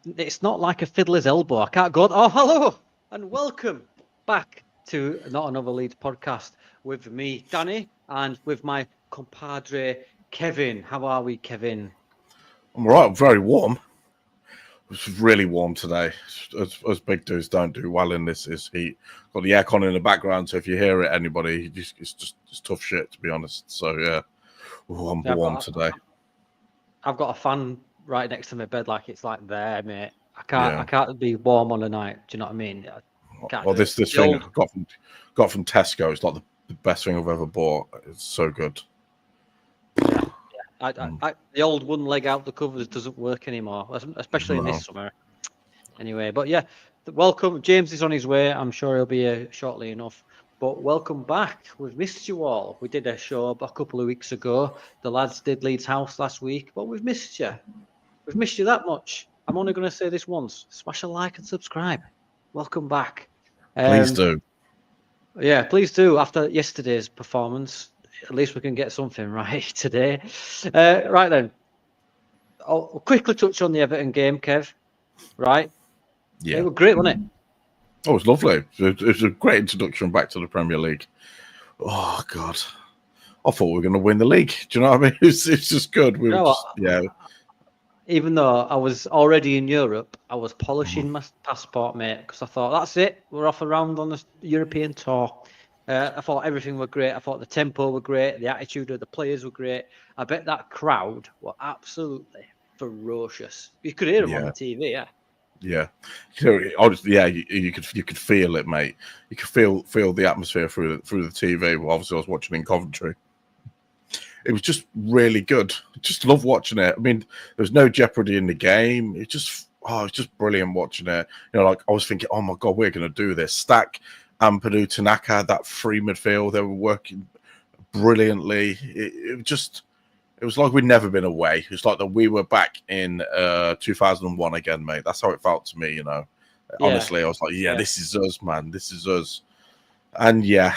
it's not like a fiddler's elbow. I can't go. Oh, hello and welcome back to Not Another Leeds podcast with me, Danny, and with my compadre Kevin. How are we, Kevin? I'm all right. I'm very warm. It's really warm today. As big dudes don't do well in this heat. Got the aircon in the background, so if you hear it, anybody, it's tough shit, to be honest. So yeah, I'm warm today. I've got a fan right next to my bed, like it's like there, mate. I can't be warm on a night. Do you know what I mean? This thing I got from Tesco. It's like the best thing I've ever bought. It's so good. Yeah. The old one leg out the covers doesn't work anymore, especially in this summer. Anyway, but yeah, welcome. James is on his way. I'm sure he'll be here shortly enough. But welcome back. We've missed you all. We did a show a couple of weeks ago. The lads did Leeds House last week, but we've missed you. We've missed you that much. I'm only going to say this once. Smash a like and subscribe. Welcome back. Please do. Yeah, please do. After yesterday's performance, at least we can get something right today. Right then. I'll quickly touch on the Everton game, Kev. Right? Yeah. It was great, wasn't it? Oh, it was lovely. It was a great introduction back to the Premier League. Oh, God. I thought we were going to win the league. Do you know what I mean? It's just good. Even though I was already in Europe, I was polishing my passport, mate, because I thought, that's it. We're off around on the European tour. I thought everything were great. I thought the tempo were great. The attitude of the players were great. I bet that crowd were absolutely ferocious. You could hear them on the TV, yeah. Yeah, you could feel it, mate. You could feel the atmosphere through the TV. Well, obviously, I was watching in Coventry. It was just really good. Just love watching it. I mean, there was no jeopardy in the game. It's just brilliant watching it. You know, like I was thinking, oh my God, we're going to do this. Stack, Ampadu, Tanaka, that free midfield, they were working brilliantly. It was like we'd never been away. It was like that we were back in 2001 again, mate. That's how it felt to me, you know. Yeah. Honestly, I was like, this is us, man. This is us. And yeah,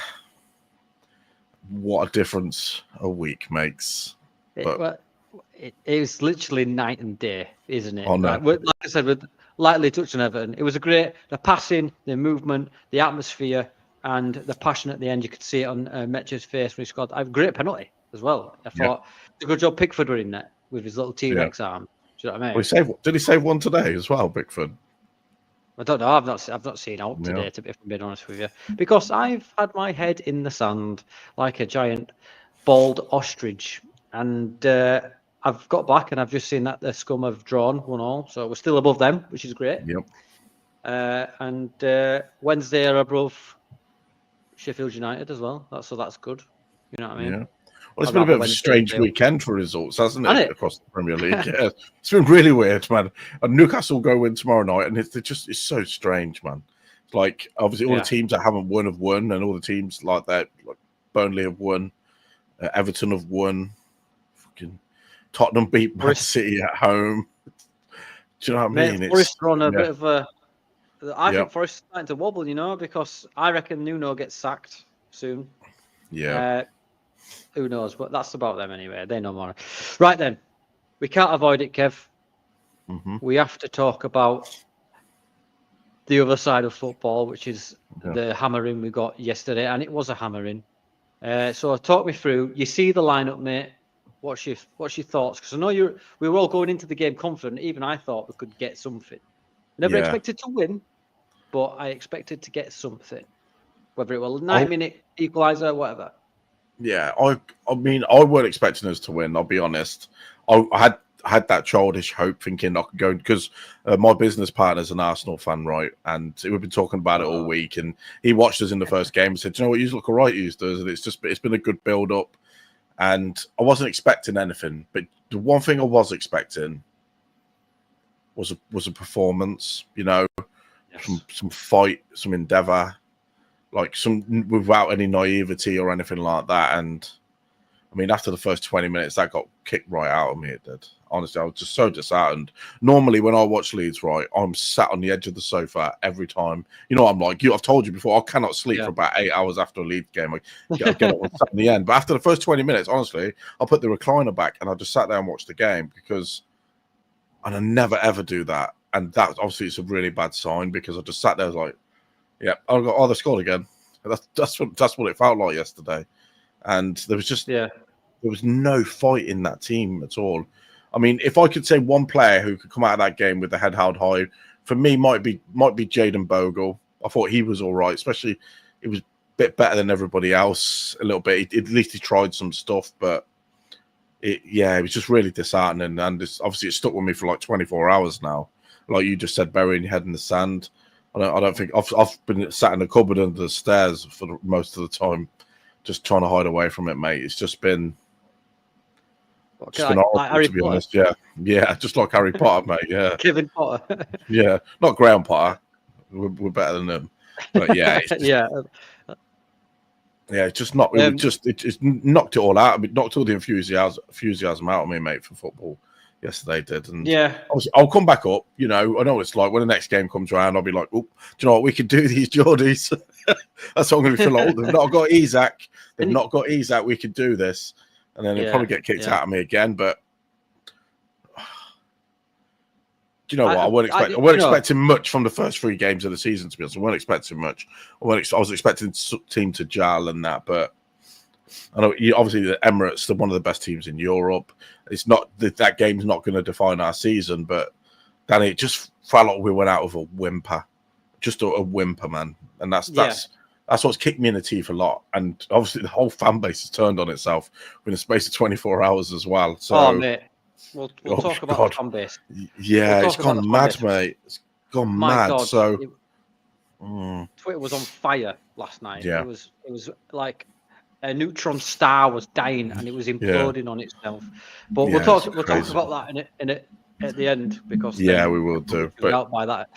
what a difference a week makes. It was literally night and day, isn't it? Oh, no. Like I said, with lightly touched on Everton, it was a great, the passing, the movement, the atmosphere, and the passion at the end. You could see it on Metch's face when he scored a great penalty as well. I thought it's a good job Pickford were in that with his little T-Rex arm. Do you know what I mean? Did he save one today as well, Pickford? I don't know. I've not seen out today, if I'm being honest with you, because I've had my head in the sand like a giant bald ostrich, and I've got back and I've just seen that the Scum have drawn 1-1, so we're still above them, which is great. Yep. And Wednesday are above Sheffield United as well. That's good. You know what I mean? Yeah. Well, it's been a bit of a strange weekend for results, hasn't it? Across the Premier League. Yeah. It's been really weird, man. And Newcastle go in tomorrow night, and it's so strange, man. It's like, obviously, all the teams that haven't won have won, and all the teams like that, like Burnley have won, Everton have won, fucking Tottenham beat Man City at home. Do you know what I mean? Forest are on a bit of a... I think Forest is starting to wobble, you know, because I reckon Nuno gets sacked soon. Yeah. Who knows? But that's about them anyway. They know more. Right then. We can't avoid it, Kev. Mm-hmm. We have to talk about the other side of football, which is the hammering we got yesterday. And it was a hammering. So talk me through. You see the lineup, mate. What's your thoughts? Because I know we were all going into the game confident. Even I thought we could get something. Never expected to win, but I expected to get something. Whether it was a 9-minute equaliser, whatever. Yeah, I mean, I weren't expecting us to win. I'll be honest. I had that childish hope, thinking I could go, because my business partner's an Arsenal fan, right? And we've been talking about it all week. And he watched us in the first game and said, "Do you know what? You look all right, you does." And it's been a good build up. And I wasn't expecting anything, but the one thing I was expecting was a performance. You know, some fight, some endeavour. Like some without any naivety or anything like that. And I mean, after the first 20 minutes, that got kicked right out of me. It did. Honestly, I was just so disheartened. Normally, when I watch Leeds, right, I'm sat on the edge of the sofa every time. You know what I'm like? I've told you before, I cannot sleep for about 8 hours after a Leeds game. I get up and sat in the end. But after the first 20 minutes, honestly, I put the recliner back and I just sat there and watched the game, and I never, ever do that. and that obviously it's a really bad sign because I just sat there, I was like, yeah, they scored again. That's what it felt like yesterday, and there was no fight in that team at all. I mean, if I could say one player who could come out of that game with the head held high, for me might be Jaden Bogle. I thought he was all right, especially it was a bit better than everybody else a little bit. At least he tried some stuff, but it was just really disheartening, and obviously it stuck with me for like 24 hours now. Like you just said, burying your head in the sand. I don't think I've been sat in the cupboard under the stairs for most of the time, just trying to hide away from it, mate. It's just been horrible, to be honest. Yeah, just like Harry Potter, mate. Yeah, Kevin Potter. Yeah, not Graham Potter. We're better than him, but yeah, it's it's just not. It just knocked it all out. I mean, knocked all the enthusiasm out of me, mate, for football. Yesterday did, and I'll come back up. You know, I know what it's like when the next game comes around. I'll be like, "Oh, do you know what? We can do these Geordies." That's what I'm going to feel like. They've not got Isaac. They've not got Isaac. We can do this, and then they'll probably get kicked out of me again. But do you know what? I weren't expecting much from the first 3 games of the season. To be honest, I weren't expecting much. I was expecting the team to gel and that, but I know obviously the Emirates, they're one of the best teams in Europe. It's not that game's not going to define our season, but Danny, it just felt like we went out with a whimper, just a whimper, man. And that's what's kicked me in the teeth a lot. And obviously the whole fan base has turned on itself within a space of 24 hours as well. So, mate, we'll talk about the fan base. Yeah, it's gone mad, mate. It's gone mad. God, so Twitter was on fire last night. Yeah. It was like a neutron star was dying and it was imploding on itself. But we'll talk about that at the end because we will do. But out by that.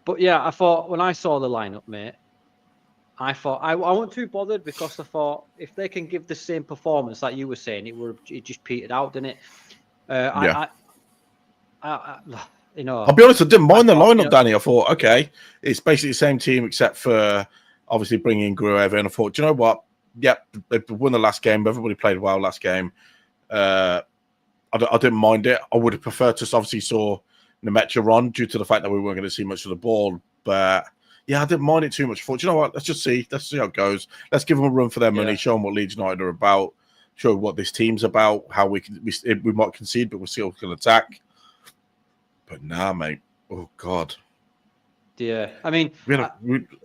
But yeah, I thought when I saw the lineup, mate, I thought I wasn't too bothered because I thought if they can give the same performance like you were saying, it just petered out, didn't it? I'll be honest, I didn't mind the lineup, Danny. I thought, okay, it's basically the same team except for obviously bringing in Gruev in. I thought, do you know what? Yep, they won the last game. Everybody played well last game. I didn't mind it. I would have preferred to obviously saw Nemecha on due to the fact that we weren't going to see much of the ball. But yeah, I didn't mind it too much. I thought, do you know what? Let's see how it goes. Let's give them a run for their money. Show them what Leeds United are about. Show what this team's about. How we might concede, but we still can attack. But nah, mate. Oh God. Yeah, I mean, they brought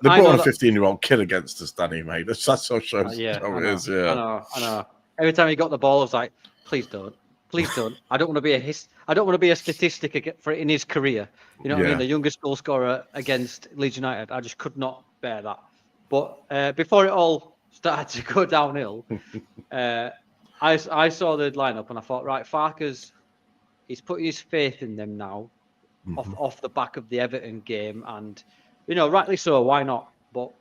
on a 15-year-old kid against us, Danny, mate. That's so shows how it is. Yeah, I know. Every time he got the ball, I was like, please don't. I don't want to be a statistic for in his career. You know what I mean? The youngest goal scorer against Leeds United. I just could not bear that. But before it all started to go downhill, I saw the lineup and I thought, right, Farke's he's put his faith in them now. Off the back of the Everton game, and rightly so. Why not? But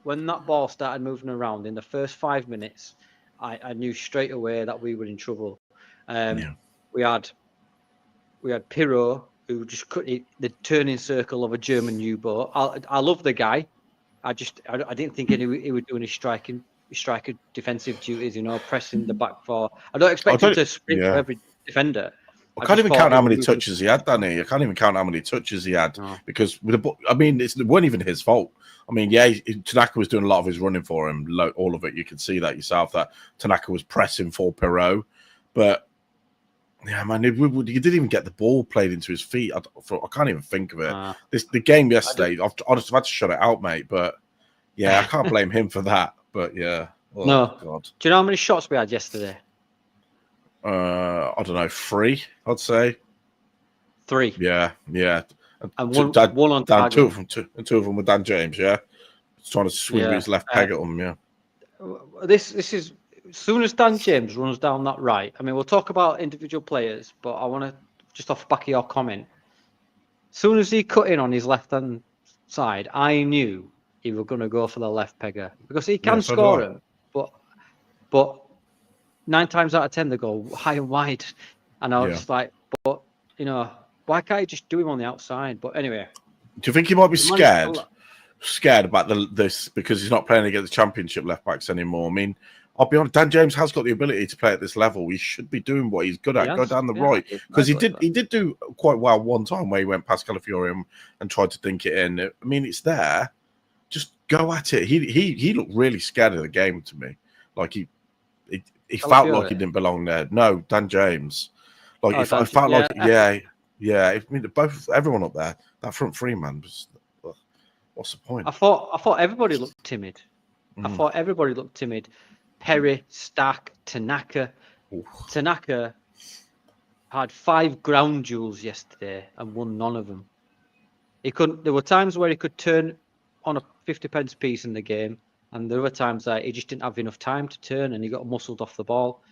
when that ball started moving around in the first 5 minutes, I knew straight away that we were in trouble. We had Pirro, who just couldn't the turning circle of a German U-boat. I love the guy. I didn't think he was doing his striker defensive duties. Pressing the back four. I don't expect him to sprint for every defender. I can't even count how many touches he had, Danny. I can't even count how many touches he had because it wasn't even his fault. I mean, Tanaka was doing a lot of his running for him, all of it. You can see that yourself. That Tanaka was pressing for Pirro, but yeah, man, he didn't even get the ball played into his feet. I can't even think of it. The game yesterday, I've had to shut it out, mate. But yeah, I can't blame him for that. But yeah, God. Do you know how many shots we had yesterday? I don't know, 3, I'd say. 3. Yeah. And one on target. Two of them were Dan James, yeah. Just trying to swing his left peg at them, yeah. This is as soon as Dan James runs down that right. I mean, we'll talk about individual players, but I want to just off the back of your comment. As soon as he cut in on his left hand side, I knew he was going to go for the left pegger because he can score him, but 9 times out of 10 they go high and wide, and I was just like, but why can't you just do him on the outside? But anyway, do you think he might be scared about this because he's not playing against the Championship left backs anymore? I mean, I'll be honest, Dan James has got the ability to play at this level. He should be doing what he's good at, go down the right. Because he did do quite well one time where he went past Calafiori and tried to dink it in. I mean, it's there. Just go at it. He looked really scared of the game to me. Like he felt like he didn't belong there. No, Dan James. Like I felt like I mean, everyone up there, that front three man was. What's the point? I thought everybody looked timid. I thought everybody looked timid. Perry, Stack, Tanaka. Ooh. Tanaka had 5 ground duels yesterday and won none of them. He couldn't. There were times where he could turn on a 50-pence piece in the game, and there were times that he just didn't have enough time to turn, and he got muscled off the ball.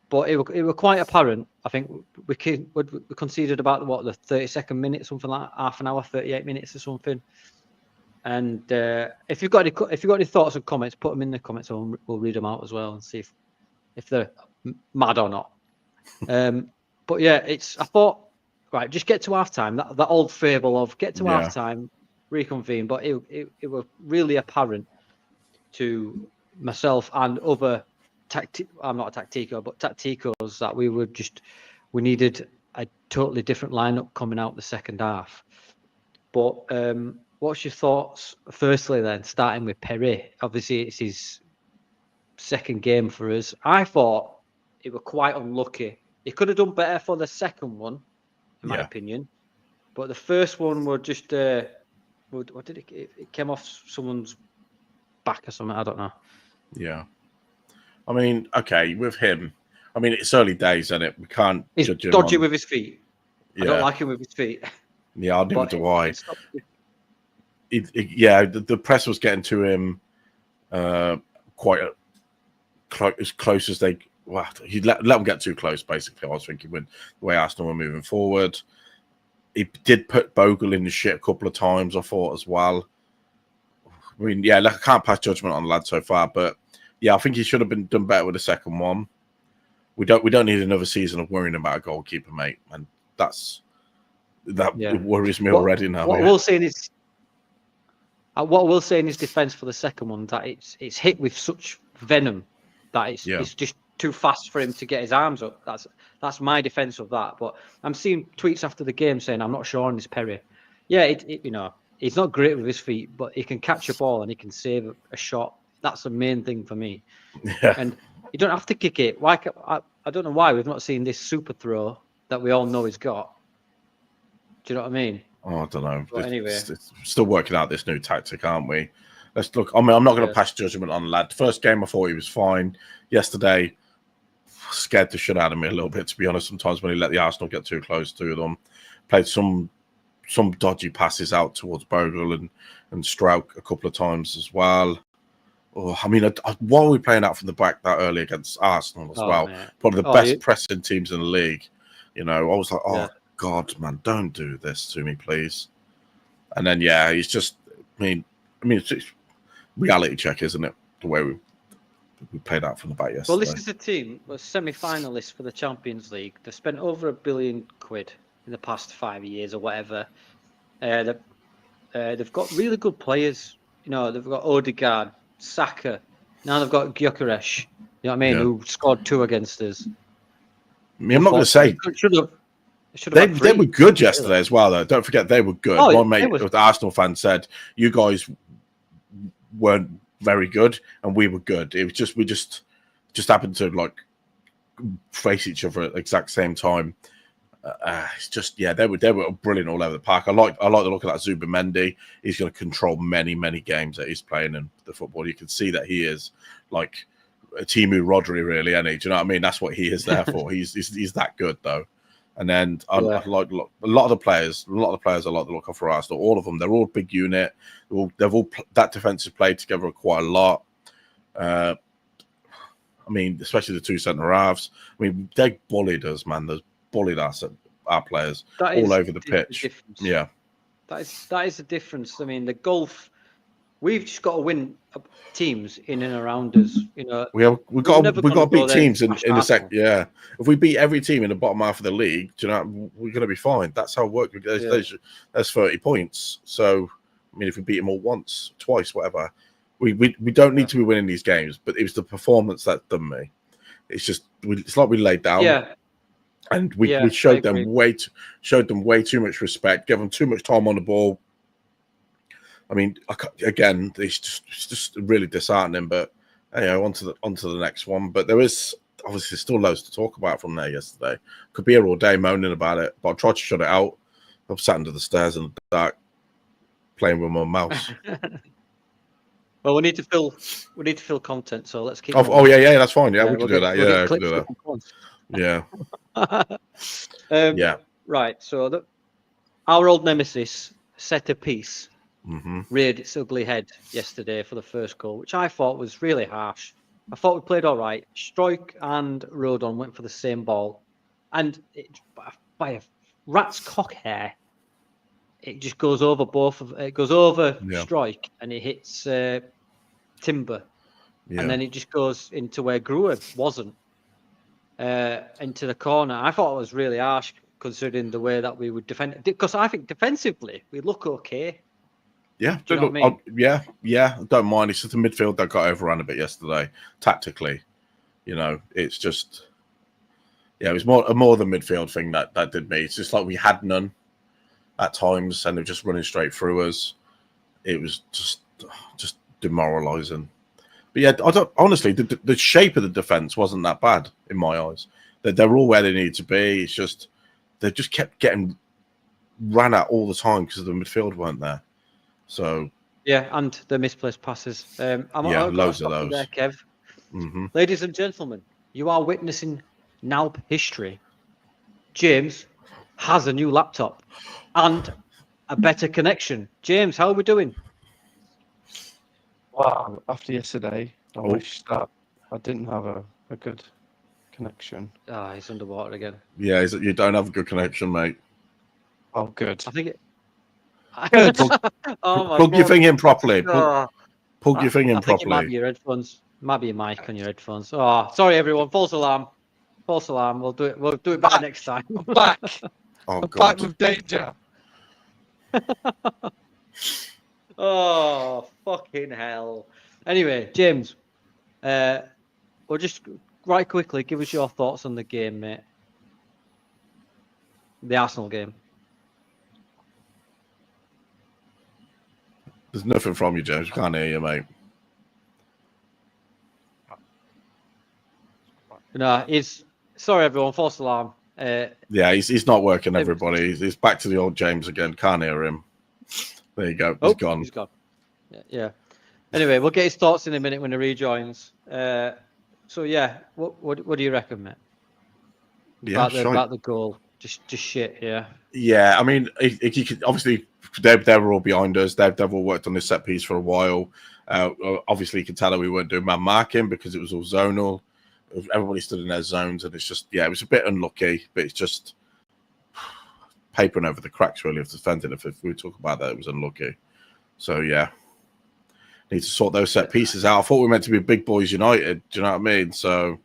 But it was quite apparent. I think we conceded about the 32nd minute, something like half an hour, 38 minutes or something. And if you've got any thoughts and comments, put them in the comments, and we'll read them out as well and see if they're mad or not. But yeah, I thought, right, just get to halftime. That old fable of get to halftime, reconvene. But it was really apparent to myself and other I'm not a tactico, but tacticos that we needed a totally different lineup coming out the second half. But what's your thoughts? Firstly, then starting with Perry. Obviously, it's his second game for us. I thought it was quite unlucky. He could have done better for the second one, in my opinion. But the first one was just what did it came off someone's back or something? I don't know. Yeah. I mean, okay, with him, I mean, it's early days, isn't it? We can't judge him. He's dodgy with his feet. Yeah. I don't like him with his feet. Yeah, I neither do I. The press was getting to him quite as close as they. Well, he let them get too close. Basically, I was thinking with the way Arsenal were moving forward. He did put Bogle in the shit a couple of times, I thought, as well. I mean, I can't pass judgment on the lad so far, but. Yeah, I think he should have been done better with the second one. We don't need another season of worrying about a goalkeeper, mate, and that worries me already now. What we'll say in his defence for the second one, that it's hit with such venom that it's just too fast for him to get his arms up. That's my defence of that. But I'm seeing tweets after the game saying I'm not sure on this Perry. Yeah, he's not great with his feet, but he can catch a ball and he can save a shot. That's the main thing for me. Yeah. And you don't have to kick it. Why? I don't know why we've not seen this super throw that we all know he's got. Do you know what I mean? Oh, I don't know. But anyway, it's still working out this new tactic, aren't we? Let's look. I mean, I'm not going to pass judgment on the lad. First game, I thought he was fine. Yesterday, scared the shit out of me a little bit, to be honest. Sometimes when he let the Arsenal get too close to them, played some dodgy passes out towards Bogle and Strauch a couple of times as well. Oh, I mean, why are we playing out from the back that early against Arsenal as well? Man. Probably the best pressing teams in the league. You know, I was like, God, man, don't do this to me, please. And then, he's just, I mean, it's reality check, isn't it? The way we played out from the back yesterday. Well, this is a team was semi-finalists for the Champions League. They've spent over £1 billion in the past 5 years or whatever. They've got really good players. You know, they've got Odegaard, Saka. Now they've got Gyökeres. You know what I mean? Who scored 2 against us. I mean, I'm not going to say they were good yesterday as well, though. Don't forget they were good. My mate, the Arsenal fan, said you guys weren't very good and we were good. It was just we just happened to like face each other at the exact same time. It's just they were brilliant all over the park. I like the look of that Zubimendi. He's going to control many games that he's playing in the football. You can see that he is like a Timu Rodri, really, isn't he? Do you know what I mean? That's what he is there for. He's that good though. And then I like a lot of the players. I like the look of for Arsenal. All of them. They're all big unit. They've all that defensive play together quite a lot. I mean, especially the 2 centre halves. I mean, they bullied us, man. There's bullied us at our players all over the pitch. Yeah, that is the difference. I mean, the gulf. We've just got to win teams in and around us. You know, we've got to beat teams in the second. Yeah, if we beat every team in the bottom half of the league, do you know, we're going to be fine. That's how it works. There's 30 points. So, I mean, if we beat them all once, twice, whatever, We don't need to be winning these games, but it was the performance that done me. It's like we laid down. Yeah. And we showed them way too much respect, gave them too much time on the ball. I mean, again, it's just really disheartening. But on to the next one. But there is obviously still loads to talk about from there yesterday. Could be here all day moaning about it, but I tried to shut it out. I'm sat under the stairs in the dark, playing with my mouse. Well, we need to fill content, so let's keep. Yeah, that's fine. Yeah, we can do that. Yeah, we can do that. Yeah. Yeah. Right. So our old nemesis set a piece, reared its ugly head yesterday for the first goal, which I thought was really harsh. I thought we played all right. Struijk and Rodon went for the same ball, and by a rat's cock hair, it just goes over it goes over Struijk, and it hits Timber, and then it just goes into where Gruev wasn't, into the corner. I thought it was really harsh considering the way that we would defend, because I think defensively we look okay. Yeah, do you know what I mean? I don't mind. It's just the midfield that got overrun a bit yesterday tactically. It's just it was more the midfield thing that did me. It's just like we had none at times, and they're just running straight through us. It was just demoralising. But yeah, honestly, the shape of the defence wasn't that bad in my eyes. They're all where they need to be. It's just they just kept getting ran at all the time because the midfield weren't there. So and the misplaced passes. Loads of those. There, Kev. Ladies and gentlemen, you are witnessing NALB history. James has a new laptop and a better connection. James, how are we doing? Wow, after yesterday, I wish that I didn't have a good connection. He's underwater again. Yeah, you don't have a good connection, mate. Oh, good. I think it. Plug your thing in properly. Plug your thing in properly. It might be your headphones. Might be your mic on your headphones. Oh, sorry, everyone. False alarm. False alarm. We'll do it. We'll do it better next time. I'm back. I'm back with danger. Oh, fucking hell. Anyway, James, we'll just right quickly give us your thoughts on the game, mate. The Arsenal game. There's nothing from you, James. Can't hear you, mate. No, sorry, everyone. False alarm. He's not working, everybody. He's back to the old James again. Can't hear him. There you go. He's gone. He's gone. Yeah. Anyway, we'll get his thoughts in a minute when he rejoins. What do you reckon, mate? About the goal. Just shit, yeah. Yeah, I mean, you could, obviously, they were all behind us. They've all worked on this set piece for a while. Obviously, you can tell that we weren't doing man marking because it was all zonal. Everybody stood in their zones, and it's just, it was a bit unlucky, but it's just papering over the cracks, really, of defending. If we talk about that, it was unlucky. So, yeah. Need to sort those set pieces out. I thought we were meant to be Big Boys United. Do you know what I mean? So,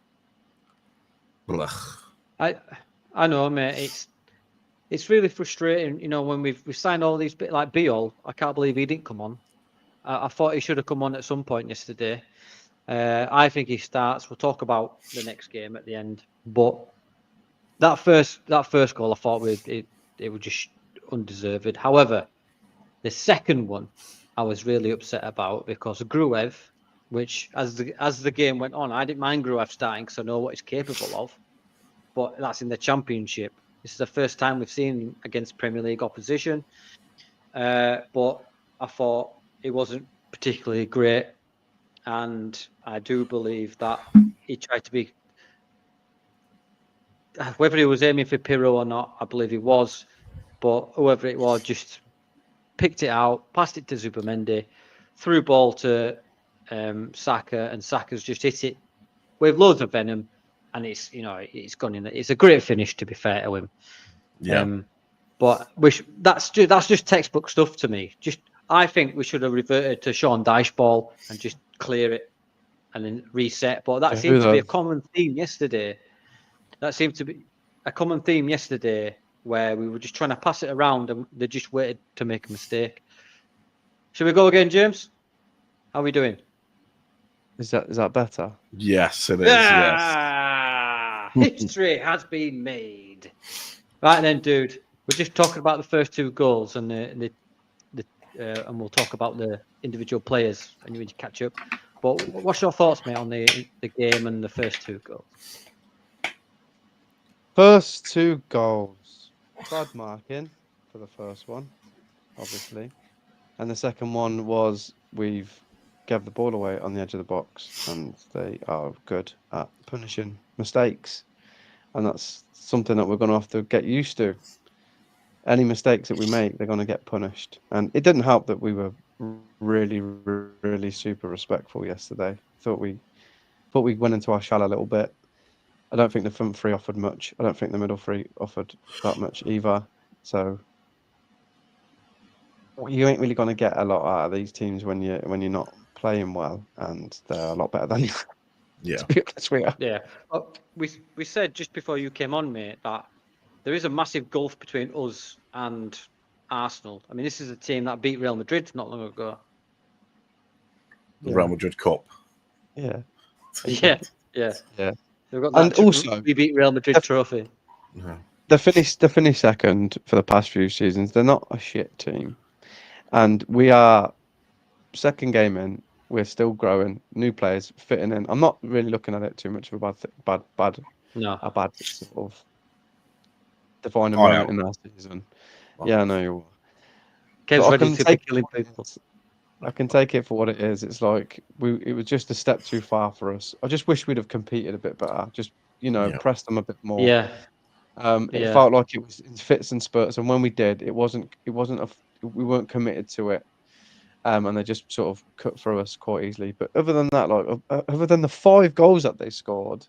I know, mate. It's really frustrating, when we've signed all these bits like Beal. I can't believe he didn't come on. I thought he should have come on at some point yesterday. I think he starts. We'll talk about the next game at the end. But that first goal, I thought it was just undeserved. However, the second one, I was really upset about because Gruev, which as the game went on, I didn't mind Gruev starting because I know what he's capable of. But that's in the Championship. This is the first time we've seen him against Premier League opposition. But I thought it wasn't particularly great. And I do believe that he tried to be... Whether he was aiming for Pirro or not, I believe he was. But whoever it was just picked it out, passed it to Zubimendi, threw ball to Saka, and Saka's just hit it with loads of venom. And it's gone in. It's a great finish, to be fair to him. Yeah. But that's just textbook stuff to me. I think we should have reverted to Sean Dyche ball and just clear it and then reset. But that seemed to be a common theme yesterday. Where we were just trying to pass it around and they just waited to make a mistake. Should we go again, James? How are we doing? Is that better? Yes, it is. Yes. History has been made. Right then, dude. We're just talking about the first 2 goals and and we'll talk about the individual players and you need to catch up. But what's your thoughts, mate, on the game and the first 2 goals? First 2 goals. Bad marking for the first one, obviously. And the second one was we've gave the ball away on the edge of the box, and they are good at punishing mistakes. And that's something that we're going to have to get used to. Any mistakes that we make, they're going to get punished. And it didn't help that we were really, really super respectful yesterday. Thought we went into our shell a little bit. I don't think the front three offered much. I don't think the middle three offered that much either. So you ain't really going to get a lot out of these teams when you're not playing well, and they're a lot better than you. Yeah. To be honest with you. Yeah. Well, we said just before you came on, mate, that there is a massive gulf between us and Arsenal. I mean, this is a team that beat Real Madrid not long ago. The Real Madrid Cup. Yeah. Yeah. We've got that And also, we beat Real Madrid trophy. Yeah. They finished second for the past few seasons. They're not a shit team, and we are second game in. We're still growing, new players fitting in. I'm not really looking at it too much of a bad sort of defining moment in our season. Well, yeah, I know you. Kev's ready to be killing people. I can take it for what it is. It's like it was just a step too far for us. I just wish we'd have competed a bit better. Just pressed them a bit more. Yeah. It felt like it was in fits and spurts, and when we did, we weren't committed to it. And they just sort of cut through us quite easily. But other than that, other than the 5 goals that they scored,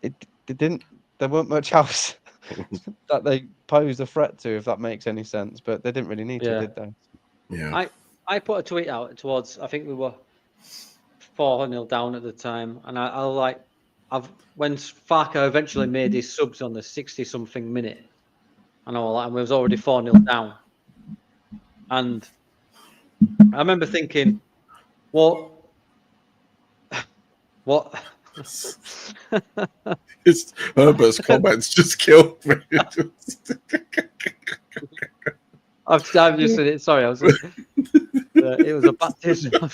there weren't much else that they posed a threat to, if that makes any sense. But they didn't really need to, did they? Yeah. I put a tweet out towards, I think we were 4-0 down at the time, and when Farker eventually made his subs on the 60-something minute, and we was already 4-0 down, and I remember thinking, what? Herbert's comments just killed me. I've just said it. Sorry, it was a baptism of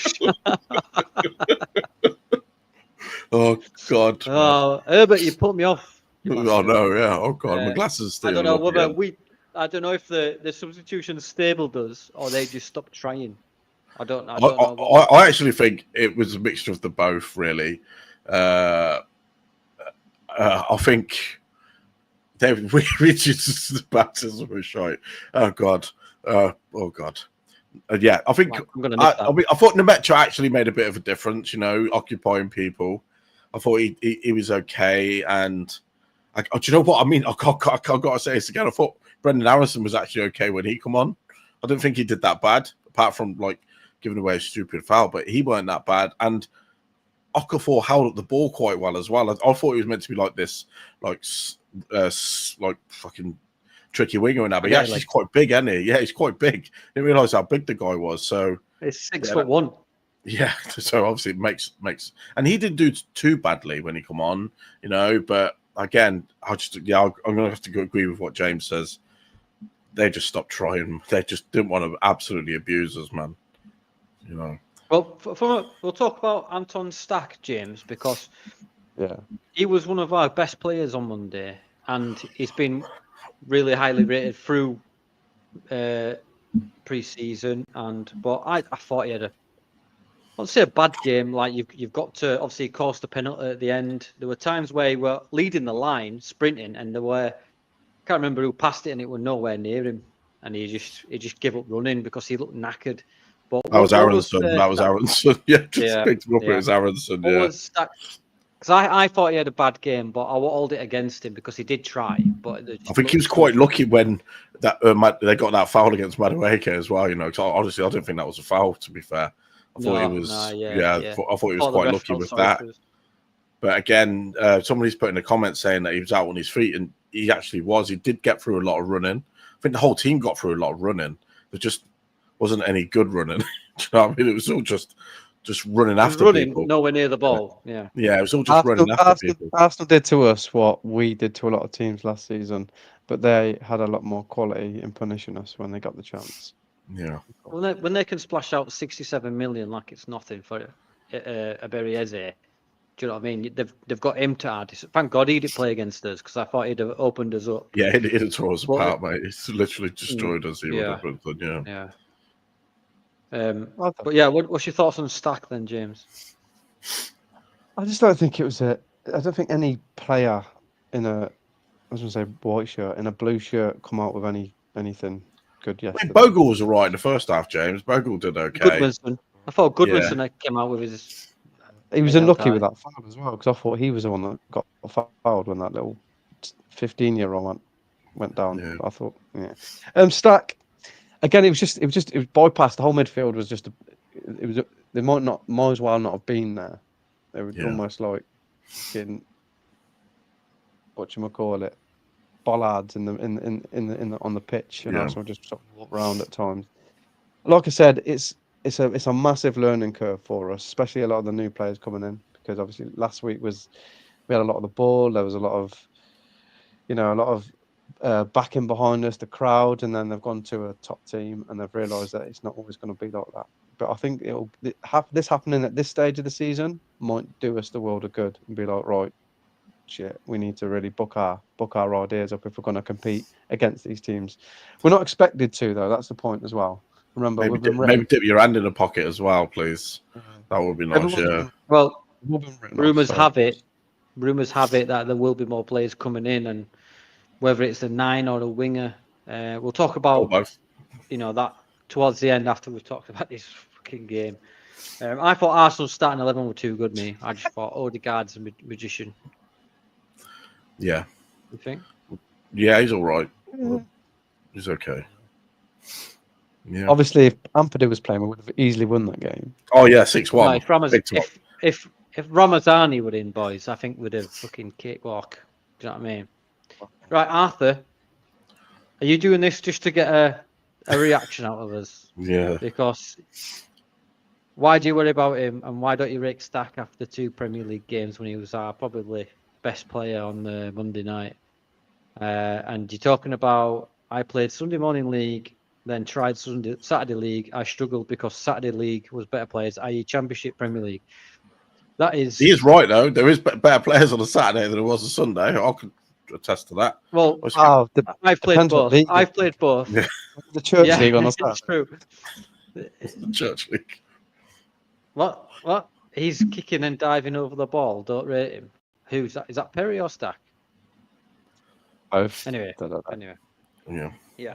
Oh God! Oh, Herbert, you put me off. Oh no! Yeah. Oh God! My glasses still. I don't know whether I don't know if the substitution stabled us or they just stopped trying. I don't know. I actually think it was a mixture of the both. Really, I think David Richards' baptism was shite. Oh God! Yeah, I think I thought Nemecha actually made a bit of a difference. Occupying people. I thought he was okay, and do you know what I mean? I've got to say this again. I thought Brendan Harrison was actually okay when he come on. I don't think he did that bad, apart from giving away a stupid foul, but he weren't that bad. And Okafor held up the ball quite well as well. I thought he was meant to be like this, fucking tricky winger and that, but he's quite big, isn't he? Yeah, he's quite big. I didn't realise how big the guy was. So he's 6'1". Yeah, so obviously it makes, and he didn't do too badly when he come on, But again, I'm gonna have to agree with what James says. They just stopped trying. They just didn't want to absolutely abuse us, man. Well, we'll talk about Anton Stack, James, because he was one of our best players on Monday, and he's been really highly rated through pre-season. But I thought he had I'd say a bad game. You've got to obviously cost the penalty at the end. There were times where he were leading the line, sprinting, and can't remember who passed it, and it was nowhere near him, and he just gave up running because he looked knackered. But that was Aronson. Yeah, picked him up. It was Aronson. Because I thought he had a bad game, but I won't hold it against him because he did try. But I think he was quite lucky when they got that foul against Madueke as well. Honestly, I don't think that was a foul. To be fair, I thought he was. I thought he was quite lucky with that. But again, somebody's put in the comments saying that he was out on his feet, and he actually was. He did get through a lot of running. I think the whole team got through a lot of running. There just wasn't any good running. Do you know what I mean? It was all just just running Just after running people. nowhere near the ball. Yeah. Yeah, it was all just running after people. Arsenal did to us what we did to a lot of teams last season, but they had a lot more quality in punishing us when they got the chance. Yeah. When they can splash out 67 million like it's nothing for a Berriese, do you know what I mean? They've got him to add. Thank God he didn't play against us because I thought he'd have opened us up. Yeah, it tore us apart, mate. It's literally destroyed us. He would Yeah. have done, Yeah. But yeah, what's your thoughts on Stack then, James? I just don't think it was I don't think any player in I was going to say white shirt, in a blue shirt, come out with anything good yesterday. Bogle was all right in the first half, James. Bogle did okay. Goodmanson. I thought Goodmanson came out with his. He was unlucky with that foul as well, because I thought he was the one that got fouled when that little 15-year-old went down. Yeah. I thought, Stack. Again, it was bypassed. The whole midfield was just. They might as well not have been there. They were almost like, whatchamacallit, bollards on the pitch, and Arsenal just sort of walk around at times. Like I said, it's a massive learning curve for us, especially a lot of the new players coming in, because obviously last week we had a lot of the ball. There was a lot of backing behind us, the crowd, and then they've gone to a top team and they've realised that it's not always going to be like that. But I think this happening at this stage of the season might do us the world of good and be like, right, shit, we need to really book our ideas up if we're going to compete against these teams. We're not expected to, though. That's the point as well. Remember, maybe dip your hand in a pocket as well, please. That would be nice. Well, rumours have it that there will be more players coming in, and whether it's a 9 or a winger, we'll talk about that towards the end after we've talked about this fucking game. I thought Arsenal's starting 11 were too good. I just thought Odegaard's a magician. Yeah. You think? Yeah, he's all right. He's okay. Yeah. Obviously, if Ampadu was playing, we would have easily won that game. Oh yeah, 6-1. No, if Ramazani were in, boys, I think we'd have fucking cakewalk. Do you know what I mean? Right, Arthur, are you doing this just to get a reaction out of us? Yeah. Because why do you worry about him, and why don't you rake Stack after 2 Premier League games when he was our probably best player on the Monday night? And you're talking about I played Sunday morning league, then tried Saturday league. I struggled because Saturday league was better players, i.e. Championship, Premier League. He is right though. There is better players on a Saturday than there was a Sunday. I could attest to that. Well, I've played both. I've played both. Yeah. The Church League on a Saturday. It's true. The Church League. What? He's kicking and diving over the ball. Don't rate him. Who's that? Is that Perry or Stack? Both. Anyway. Yeah.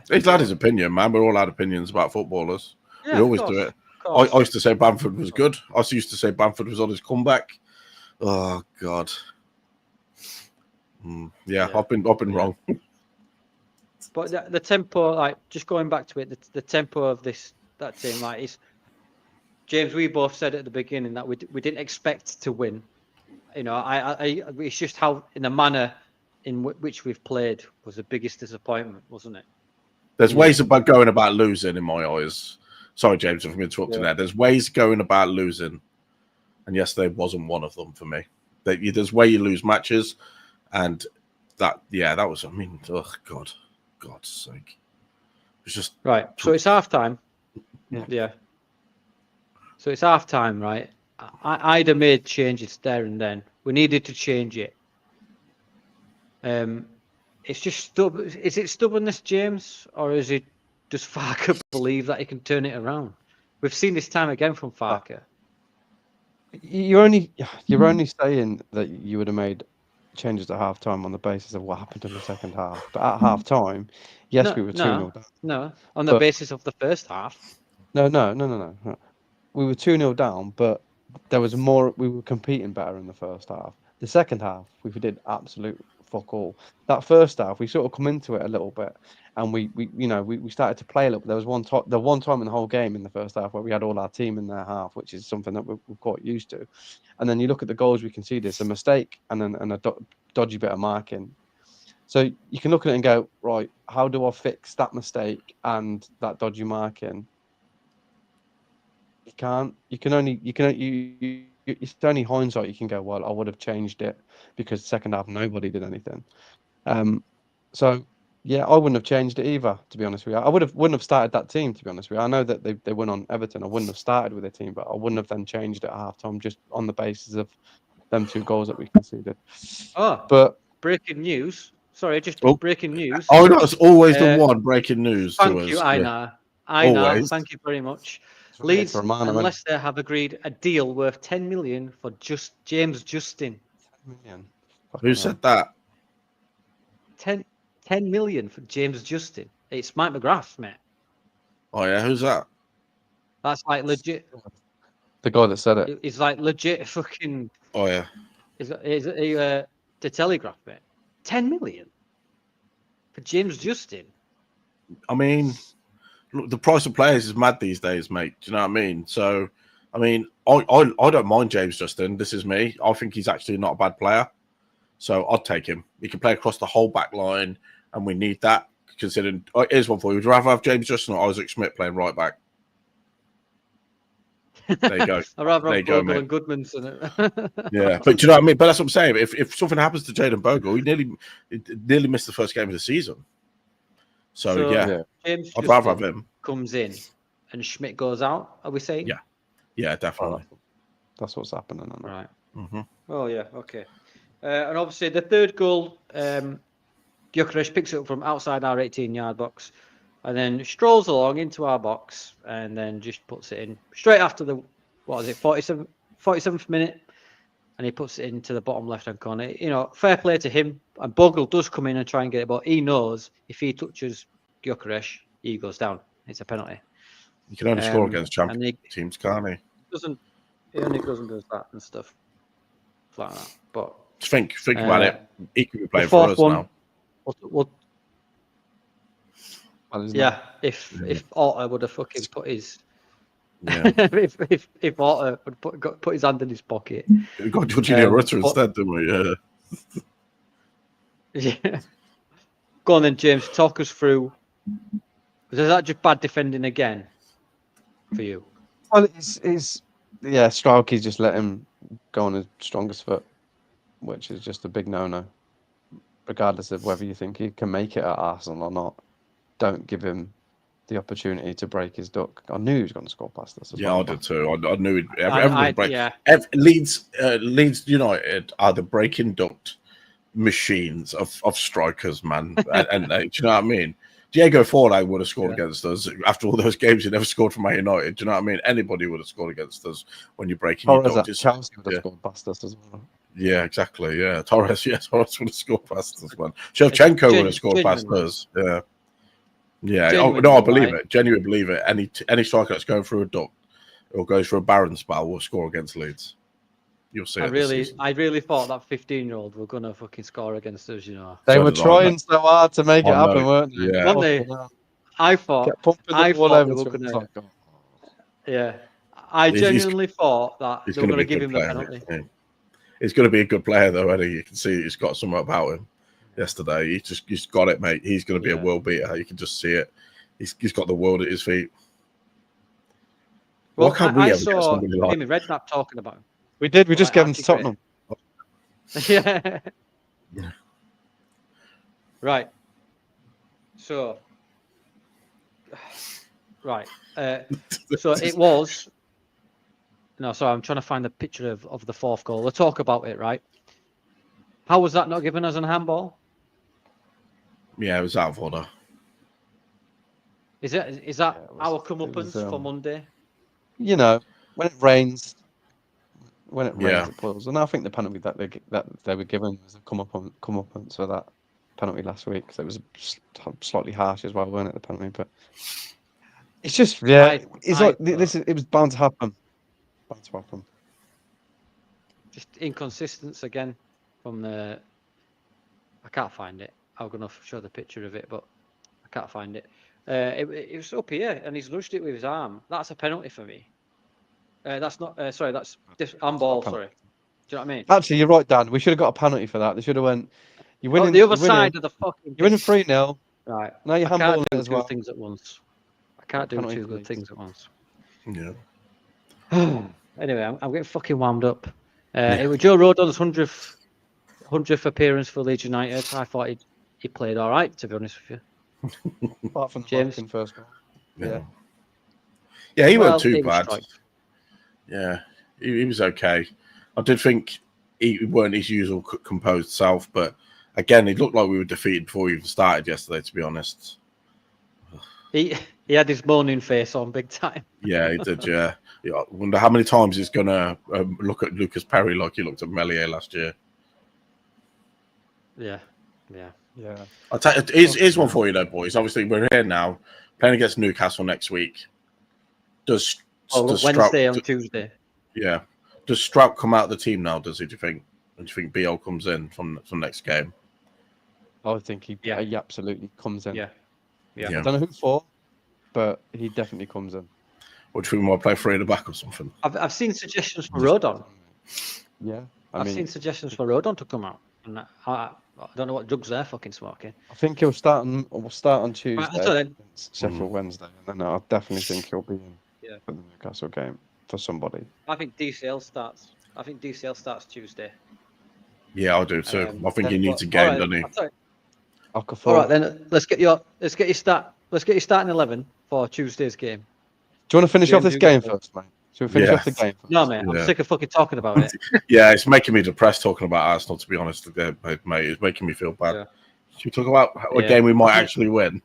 He's had his opinion, man. We're all had opinions about footballers. Yeah, we always do it. I used to say Bamford was good. I used to say Bamford was on his comeback. Oh God. Yeah, I've been wrong. But the tempo, like just going back to it, the tempo of that team, like is James. We both said at the beginning that we didn't expect to win. It's just how in the manner in which we've played was the biggest disappointment, wasn't it? There's ways about going about losing in my eyes. Sorry, James, if I'm interrupting there. There's ways going about losing, and yesterday wasn't one of them for me. There's way you lose matches, and that was. I mean, oh God, God's sake, it's just right. So it's half time. Yeah. So it's half time, right? I'd have made changes there and then. We needed to change it. It's just is it stubbornness, James, or is it does Farke believe that he can turn it around? We've seen this time again from Farke. You're only saying that you would have made changes at half time on the basis of what happened in the second half. But at half time, yes, we were 2-0 down. No, on the basis of the first half. No. We were 2-0 down, but there was more. We were competing better in the first half. The second half, we did absolute fuck all. That first half, we sort of come into it a little bit, and we started to play a little. There was one time in the whole game in the first half where we had all our team in their half, which is something that we're quite used to. And then you look at the goals we conceded, it's a mistake and a dodgy bit of marking. So you can look at it and go, right, how do I fix that mistake and that dodgy marking You can't. It's only hindsight. You can go, well, I would have changed it because second half nobody did anything. So yeah, I wouldn't have changed it either. To be honest with you, I wouldn't have started that team. To be honest with you, I know that they went on Everton. I wouldn't have started with a team, but I wouldn't have then changed it at halftime just on the basis of them 2 goals that we conceded. Oh, But breaking news. Sorry, just Oh. breaking news. Oh, that's always the Uh, one breaking news to Thank us. you, Yeah. Einar. Always. Thank you very much. right, Leeds for Romano, and innit? Leicester have agreed a deal worth 10 million for just James Justin. 10 million. Who said that? 10 million for James Justin. It's Mike McGrath, mate. Oh yeah, who's that? That's like legit. The guy that said it. It's like legit fucking. Oh yeah. Is the Telegraph, mate? 10 million for James Justin. I mean, look, the price of players is mad these days, mate. Do you know what I mean? So, I mean, I don't mind James Justin. This is me. I think he's actually not a bad player. So I'd take him. He can play across the whole back line, and we need that. Considering, here's one for you. Would you rather have James Justin or Isaac Schmidt playing right back? There you go. I'd rather There have you go, Bogle mate. and Goodmanson. Yeah, but do you know what I mean? But that's what I'm saying. If something happens to Jaden Bogle, he nearly missed the first game of the season. So yeah, James I'd rather Justin have him. comes in and Schmidt goes out. Are we saying? Yeah. Yeah, definitely. That's what's happening. Isn't it? Right. Mm-hmm. Oh yeah. Okay. And obviously the third goal, Gyökeres picks it up from outside our 18-yard box, and then strolls along into our box, and then just puts it in straight after the 47th minute, and he puts it into the bottom left-hand corner. You know, fair play to him. And Bogle does come in and try and get it, but he knows if he touches Gyökeres, he goes down. It's a penalty. You can only score against champion teams, can't he? He only goes and does that and stuff like that. But think about it. He could be playing the for fourth us one, now. If Otter would have fucking put his Yeah. if Otter would put his hand in his pocket. We got Jorginho Rutter instead, didn't we? Yeah. Yeah. Go on then, James. Talk us through. Is that just bad defending again for you? Well, Strauchy's just let him go on his strongest foot, which is just a big no-no. Regardless of whether you think he can make it at Arsenal or not, don't give him the opportunity to break his duck. I knew he was going to score past us. Yeah, I did too. I knew it. I Break. yeah. Leeds United are the breaking duct machines of strikers, man. and do you know what I mean? Diego Forlán would have scored against us after all those games. He never scored for Man United. Do you know what I mean? Anybody would have scored against us when you're breaking your duct. Chelsea would have scored past us as well. Yeah, exactly. Yeah, Torres would have scored past us, man. Shevchenko would have scored past us. Yeah. Yeah, I believe it. Genuinely believe it. Any striker that's going through a duct or goes through a barren spell will score against Leeds. You'll see. I really thought that 15-year-old were gonna fucking score against us. You know, they were trying so hard to make it happen, weren't they? Yeah. Weren't they? I thought they were gonna. Yeah, I genuinely thought that they were gonna give him the penalty. Yeah. He's going to be a good player, though, Eddie. You can see he's got something about him. Yesterday, he's got it, mate. He's going to be a world beater. You can just see it. He's got the world at his feet. Well, why can't we ever get saw somebody like Jamie Redknapp talking about him. We did. We just gave him to Tottenham. Yeah. Right. So. Right. So it was. No, sorry, I'm trying to find the picture of the fourth goal. We'll talk about it, right? How was that not given as an handball? Yeah, it was out of order. Is that our comeuppance for Monday? You know, when it rains, it pours. And I think the penalty that they were given was a comeuppance for that penalty last week. So it was slightly harsh as well, weren't it? The penalty, but it's just it was bound to happen. Just inconsistence again from the. I can't find it. I'm gonna show the picture of it, but I can't find it. It was up here, and he's nudged it with his arm. That's a penalty for me. That's not. Sorry, that's handball. Sorry. Do you know what I mean? Actually, you're right, Dan. We should have got a penalty for that. They should have went. You win the other side of the fucking. You're winning 3-0. Right. Now you're handballing as well. Things at once. I can't do two good things at once. Yeah. Anyway, I'm getting fucking wound up. It was Joe Rodon's 100th appearance for Leeds United. I thought he played all right, to be honest with you. Apart from the James? Markin first goal. Yeah. Yeah, he Well, wasn't too it was bad. strike. Yeah, he was okay. I did think he weren't his usual composed self, but again, it looked like we were defeated before we even started yesterday, to be honest. He had his moaning face on big time. Yeah, he did, yeah. I wonder how many times he's going to look at Lucas Perry like he looked at Melier last year. Yeah. I'll tell you, here's one for you, though, boys. Obviously, we're here now, playing against Newcastle next week. Does Wednesday on Tuesday. Yeah. Does Strout come out of the team now, does he, do you think? Or do you think BL comes in from next game? I think he absolutely comes in. Yeah. I don't know who for, but he definitely comes in. Or do you think we might play 3 at the back or something? I've seen suggestions for Rodon. Yeah. I've seen suggestions for Rodon to come out. And I don't know what drugs they're fucking smoking. I think he'll start on Tuesday. Right, Sheffield Wednesday, and then I definitely think he'll be in Yeah. for the Newcastle game for somebody. I think DCL starts Tuesday. Yeah, I do too. I think he needs a All game, right, doesn't he? Okafor. All right, then let's get your starting 11 for Tuesday's game. Do you want to finish off this game James, first, mate? Should we finish off the game first? No, mate, I'm sick of fucking talking about it. Yeah, it's making me depressed talking about Arsenal, to be honest, mate. It's making me feel bad. Yeah. Should we talk about a game we might actually win?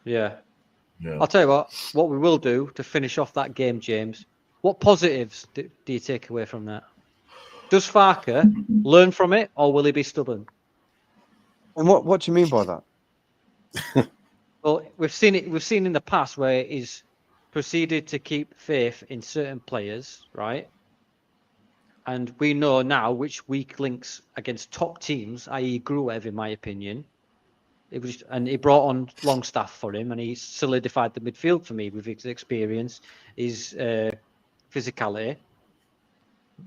Yeah. Yeah. I'll tell you what we will do to finish off that game, James. What positives do you take away from that? Does Farker learn from it, or will he be stubborn? And what do you mean by that? Well, we've seen in the past where he's proceeded to keep faith in certain players, right? And we know now which weak links against top teams, i.e. Gruev, in my opinion. He brought on Longstaff for him, and he solidified the midfield for me with his experience, his physicality.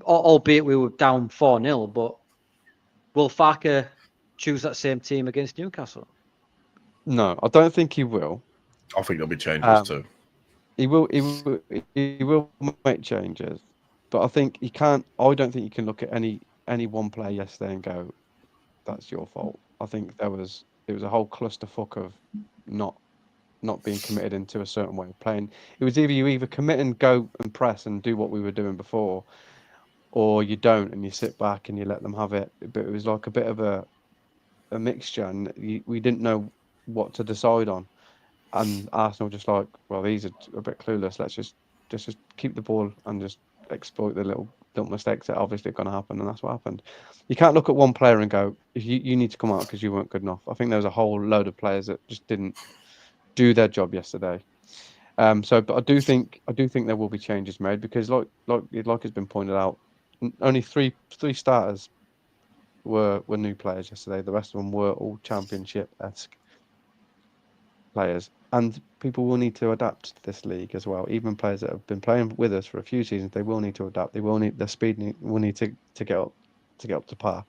Albeit we were down 4-0, but will Farker choose that same team against Newcastle? No, I don't think he will. I think there'll be changes too. He will make changes, but I think he can't. I don't think you can look at any one player yesterday and go, "That's your fault." I think it was a whole clusterfuck of not being committed into a certain way of playing. It was either you commit and go and press and do what we were doing before, or you don't and you sit back and you let them have it. But it was like a bit of a mixture, and we didn't know what to decide on. And Arsenal just like, well, these are a bit clueless. Let's just keep the ball and just exploit the little mistakes that obviously are going to happen, and that's what happened. You can't look at one player and go, you need to come out because you weren't good enough. I think there was a whole load of players that just didn't do their job yesterday. But I do think there will be changes made because, like has been pointed out, only three starters were new players yesterday. The rest of them were all championship-esque players, and people will need to adapt to this league as well. Even players that have been playing with us for a few seasons, they will need to adapt. They will need their speed. Will need to get up to par.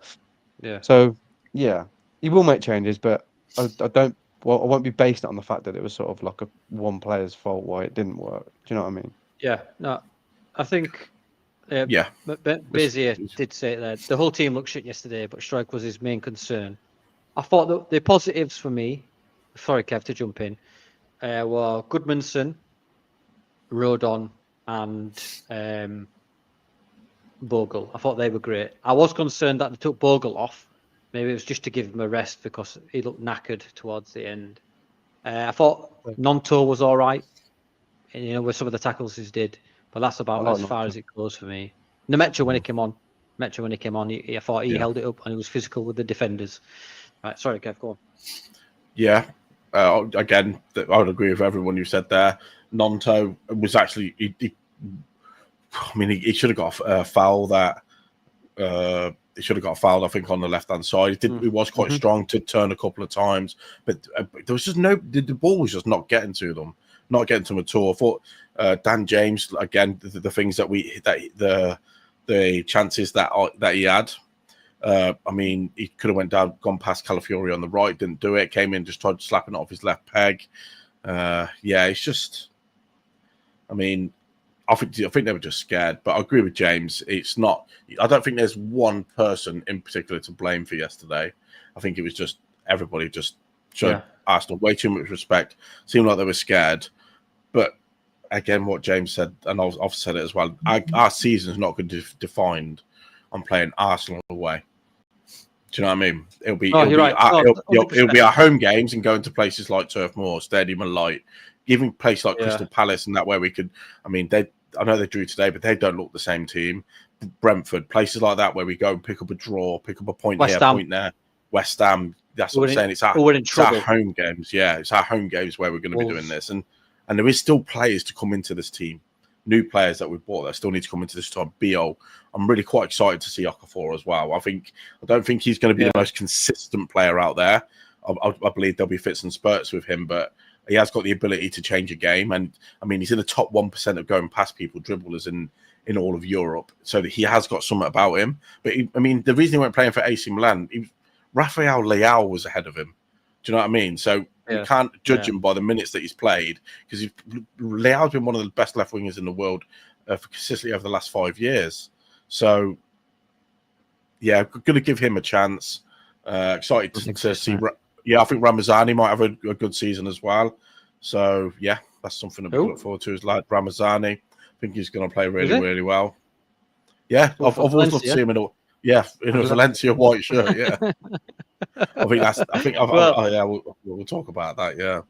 Yeah. So yeah, he will make changes, but I don't. Well, I won't be based on the fact that it was sort of like a one player's fault why it didn't work. Do you know what I mean? Yeah. No, I think. Yeah. Bezier did say that the whole team looked shit yesterday, but strike was his main concern. I thought the positives for me. Sorry, Kev, to jump in. Were Goodmanson, Rodon, and Bogle. I thought they were great. I was concerned that they took Bogle off. Maybe it was just to give him a rest because he looked knackered towards the end. I thought Nonto was all right, with some of the tackles he did, but that's about as far as it goes for me. Nemecha when he came on, I thought he held it up and he was physical with the defenders. Right, sorry, Kev, go on. Yeah. Again, I would agree with everyone you said there. Nonto was actually, he should have got a foul that. He should have got fouled, I think, on the left-hand side. He was quite strong to turn a couple of times, but there was just the ball was just not getting to them at all. I thought Dan James again, the things that the chances that he had. He could have gone past Calafiori on the right, didn't do it. Came in, just tried slapping it off his left peg. It's just. I think they were just scared. But I agree with James. It's not. I don't think there's one person in particular to blame for yesterday. I think it was just everybody just showed Arsenal way too much respect. Seemed like they were scared. But again, what James said, and I've said it as well. Our season is not going to be defined on playing Arsenal away. Do you know what I mean? It'll be our home games and going to places like Turf Moor, Stadium and Light, even places like Crystal Palace and that where we could. I mean, I know they drew today, but they don't look the same team. Brentford, places like that where we go and pick up a draw, pick up a point here, point there. West Ham. That's what I'm saying. It's our home games. Yeah, it's our home games where we're going to be doing this, and there is still players to come into this team. New players that we've bought that still need to come into this time. Bio, I'm really quite excited to see Okafor as well. I don't think he's going to be the most consistent player out there. I believe there'll be fits and spurts with him, but he has got the ability to change a game. And I mean, he's in the top 1% of going past people, dribblers in all of Europe. So that he has got something about him. But the reason he went playing for AC Milan, Rafael Leao was ahead of him. Do you know what I mean? So we can't judge him by the minutes that he's played, because Leao's been one of the best left wingers in the world consistently over the last 5 years. So, yeah, going to give him a chance. Excited to see. I think Ramazani might have a good season as well. So, yeah, that's something that we look forward to. Is like Ramazani. I think he's going to play really well. Yeah, I've always loved to see him in a Valencia white shirt. Yeah. We'll talk about that.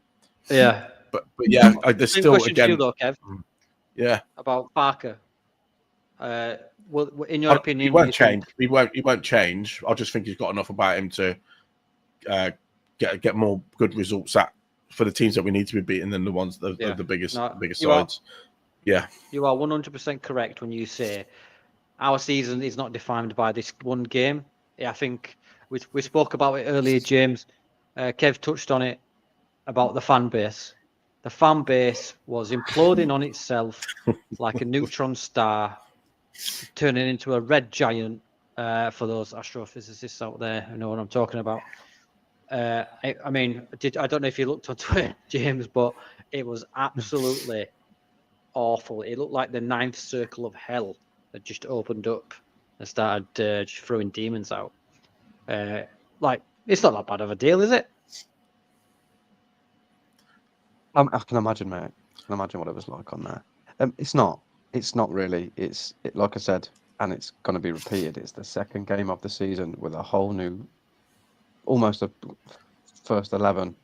Yeah. But yeah, there's still again. Though, Kev, about Barker. Well, in your opinion, he won't change. He won't change. I just think he's got enough about him to get more good results for the teams that we need to be beating than the ones that are the biggest sides. Yeah, you are 100% correct when you say our season is not defined by this one game. I think we spoke about it earlier, James. Kev touched on it about the fan base. The fan base was imploding on itself like a neutron star, turning into a red giant. For those astrophysicists out there who know what I'm talking about. I don't know if you looked on Twitter, James, but it was absolutely awful. It looked like the ninth circle of hell that just opened up and started just throwing demons out. It's not that bad of a deal, is it? I can imagine, mate. I can imagine what it was like on there. It's not really. It's like I said, and it's going to be repeated. It's the second game of the season with a whole new, almost a first 11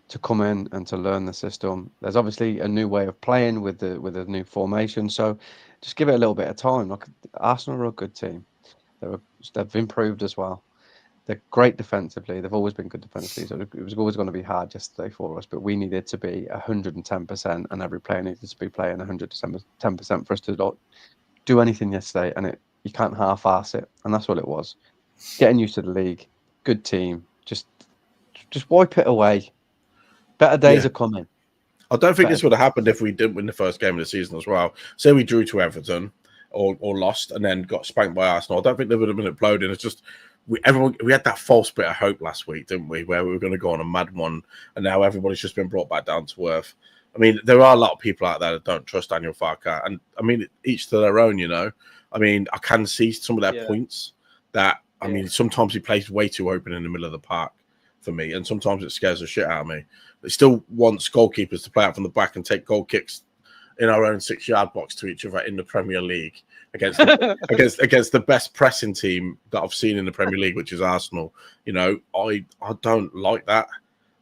to come in and to learn the system. There's obviously a new way of playing with a new formation. So just give it a little bit of time. Like, Arsenal are a good team. They've improved as well. They're great defensively. They've always been good defensively. So it was always going to be hard yesterday for us. But we needed to be 110%, and every player needed to be playing 110% for us to do anything yesterday. And you can't half-arse it. And that's what it was. Getting used to the league. Good team. Just wipe it away. Better days are coming. I don't think this would have happened if we didn't win the first game of the season as well. Say we drew to Everton or lost and then got spanked by Arsenal. I don't think they would have been imploding. It's just we had that false bit of hope last week, didn't we? Where we were going to go on a mad one, and now everybody's just been brought back down to earth. I mean, there are a lot of people out there that don't trust Daniel Farke, and I mean, each to their own. I mean, I can see some of their points that. I mean, sometimes he plays way too open in the middle of the park for me, and sometimes it scares the shit out of me. It still wants goalkeepers to play out from the back and take goal kicks in our own 6-yard box to each other in the Premier League against the best pressing team that I've seen in the Premier League, which is Arsenal. I don't like that,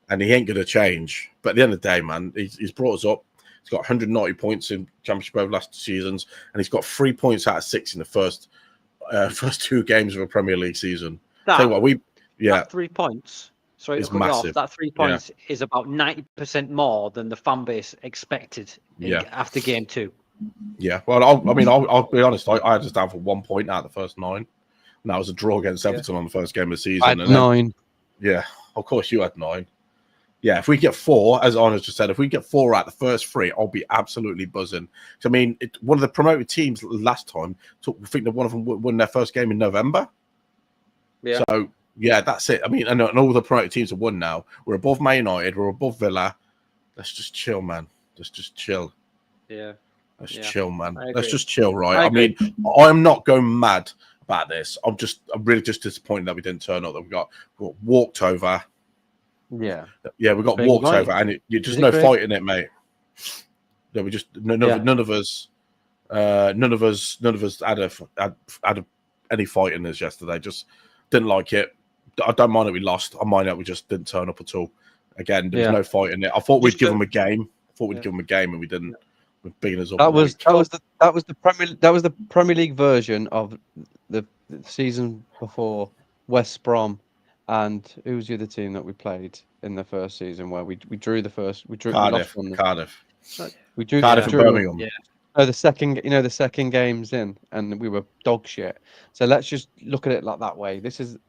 and he ain't going to change. But at the end of the day, man, he's brought us up. He's got 190 points in Championship over the last 2 seasons, and he's got 3 points out of 6 in the first 2 games of a Premier League season. Tell you what, that 3 points. Sorry, it's massive. That 3 points is about 90% more than the fan base expected after game 2. Yeah, well, I'll be honest. I had us down for 1 point out of the first 9, and that was a draw against Everton on the first game of the season. I had 9. Yeah, of course you had 9. Yeah, if we get 4, as Arnold just said, if we get 4 out the first 3, I'll be absolutely buzzing. I mean, one of the promoted teams last time, I think that one of them won their first game in November. Yeah. So, yeah, that's it. I mean, and all the promoted teams have won now. We're above Man United. We're above Villa. Let's just chill, man. Let's just chill. Yeah. Let's chill, man. I agree. Let's just chill, right? I mean, I'm not going mad about this. I'm really just disappointed that we didn't turn up. That we got walked over. Yeah, we got walked over, and you're just no fight in it, mate. Yeah, we just none of us had any fight in this yesterday. Just didn't like it. I don't mind that we lost. I mind that we just didn't turn up at all. Again, there was no fight in it. I thought we'd give them a game. And we didn't. We're bigging us up. That was the Premier League version of the season before West Brom, and who was the other team that we played in the first season where we drew the first Cardiff. We drew Cardiff and Birmingham. Yeah. Oh, the second game's in, and we were dog shit. So let's just look at it like that way.